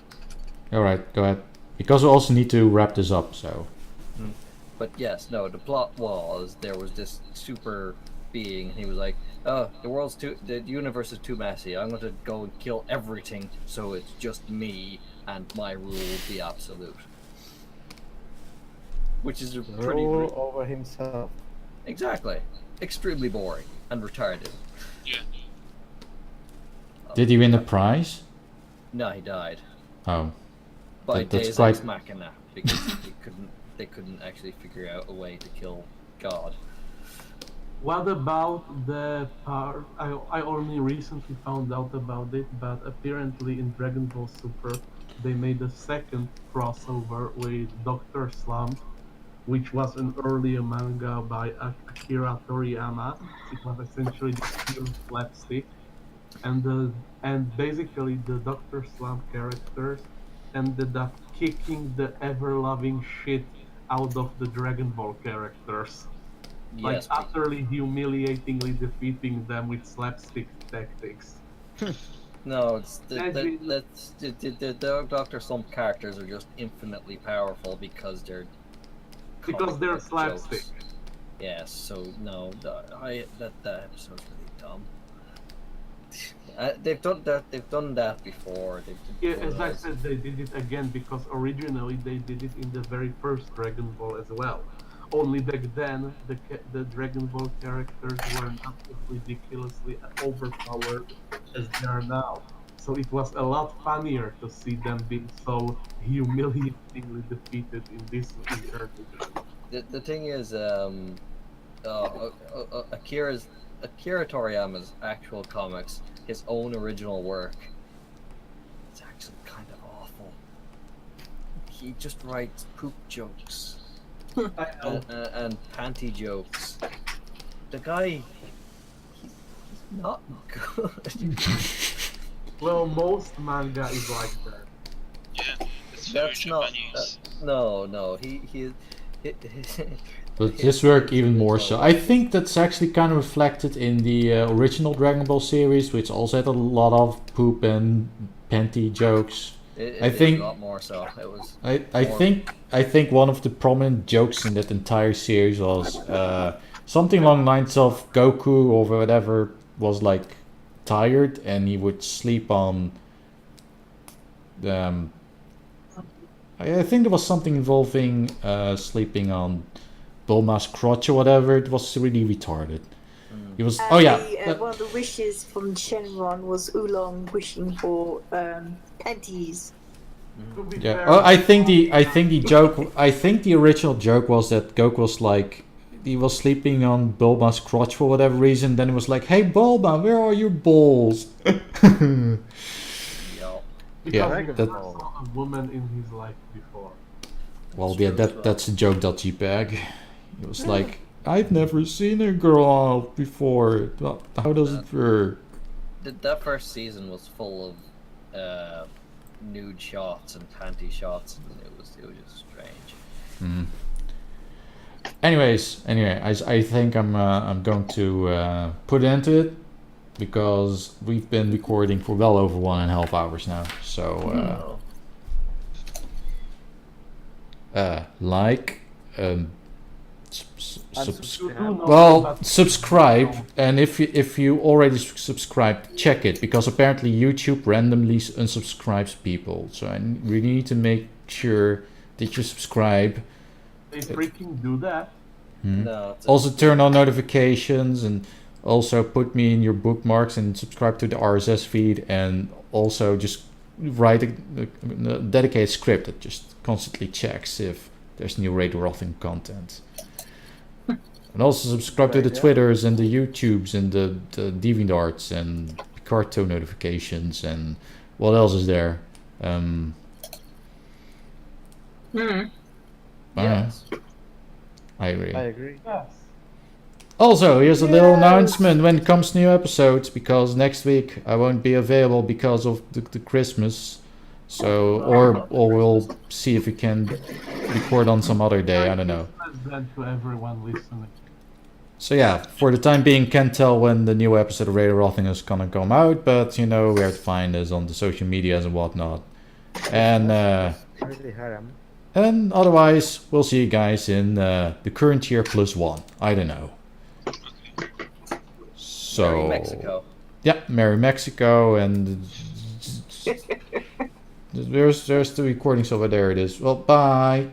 All right, go ahead. Because we also need to wrap this up. So. But yes, no, the plot was there was this super being, and he was like, oh, the universe is too messy. I'm going to go and kill everything, so it's just me, and my rule will be absolute. Which is a pretty... Rule over himself. Exactly. Extremely boring and retarded. Yeah. Did he win the prize? No, he died. Oh. By That's Deus quite- Ex Machina, because they couldn't actually figure out a way to kill God. What about the part? I only recently found out about it, but apparently in Dragon Ball Super, they made a second crossover with Dr. Slump, which was an earlier manga by Akira Toriyama. It was essentially just pure slapstick, and basically the Dr. Slump characters ended up kicking the ever-loving shit out of the Dragon Ball characters. Like Yes, utterly humiliatingly defeating them with slapstick tactics. no, it's Imagine- the Dr. Slump characters are just infinitely powerful because they're comic book slapstick. jokes. Yes, so no, that episode's really dumb. They've done that before. Yeah, as I said, they did it again because originally they did it in the very first Dragon Ball as well. Only back then, the Dragon Ball characters were not as ridiculously overpowered as they are now. So it was a lot funnier to see them being so humiliatingly defeated in this version. The thing is, Akira Toriyama's actual comics, his own original work, it's actually kind of awful. He just writes poop jokes and panty jokes. The guy, he's not good. Well, most manga is like that. Yeah, it's very That's not. Japanese. No. He But his work even more so. I think that's actually kind of reflected in the original Dragon Ball series, which also had a lot of poop and panty jokes. I think a lot more so. It was. I think one of the prominent jokes in that entire series was something along the lines of Goku or whatever was like tired and he would sleep on I think there was something involving sleeping on Bulma's crotch or whatever. It was really retarded. It was And one of the wishes from Shenron was Oolong wishing for panties. To be Yeah. fair, Oh, I think the original joke was that Goku was like he was sleeping on Bulma's crotch for whatever reason. Then he was like, "Hey Bulma, where are your balls?" Yeah. Yeah, because he that- never saw a woman in his life before. Well, yeah, that's a joke.jpg. It was like, I've never seen a girl before. Well, how does it work? That first season was full of nude shots and panty shots, and it was just strange. Anyway, I think I'm going to put an end to it because we've been recording for well over 1.5 hours now. So like, subscribe, and if you already subscribed, check it because apparently YouTube randomly unsubscribes people. So I really need to make sure that you subscribe. They freaking do that. No, it's Also turn on notifications and also put me in your bookmarks and subscribe to the RSS feed, and also just write a dedicated script that just constantly checks if there's new Radio Rothingham content. And also subscribe to the Twitters and the YouTubes and the DeviantArts and Cartoon notifications and what else is there? yes. I agree. I agree. Yes. Also, here's a little announcement when it comes to new episodes, because next week I won't be available because of the Christmas So, or we'll see if we can record on some other day. I don't know. That to everyone listening. So yeah, for the time being, can't tell when the new episode of Radio Rothingham is gonna come out, but you know where to find us on the social medias and whatnot. And Really haram. and otherwise, we'll see you guys in the current year +1. I don't know. So Merry Mexico. yeah, Merry Mexico, and there's the recordings over there. It is. Well, bye.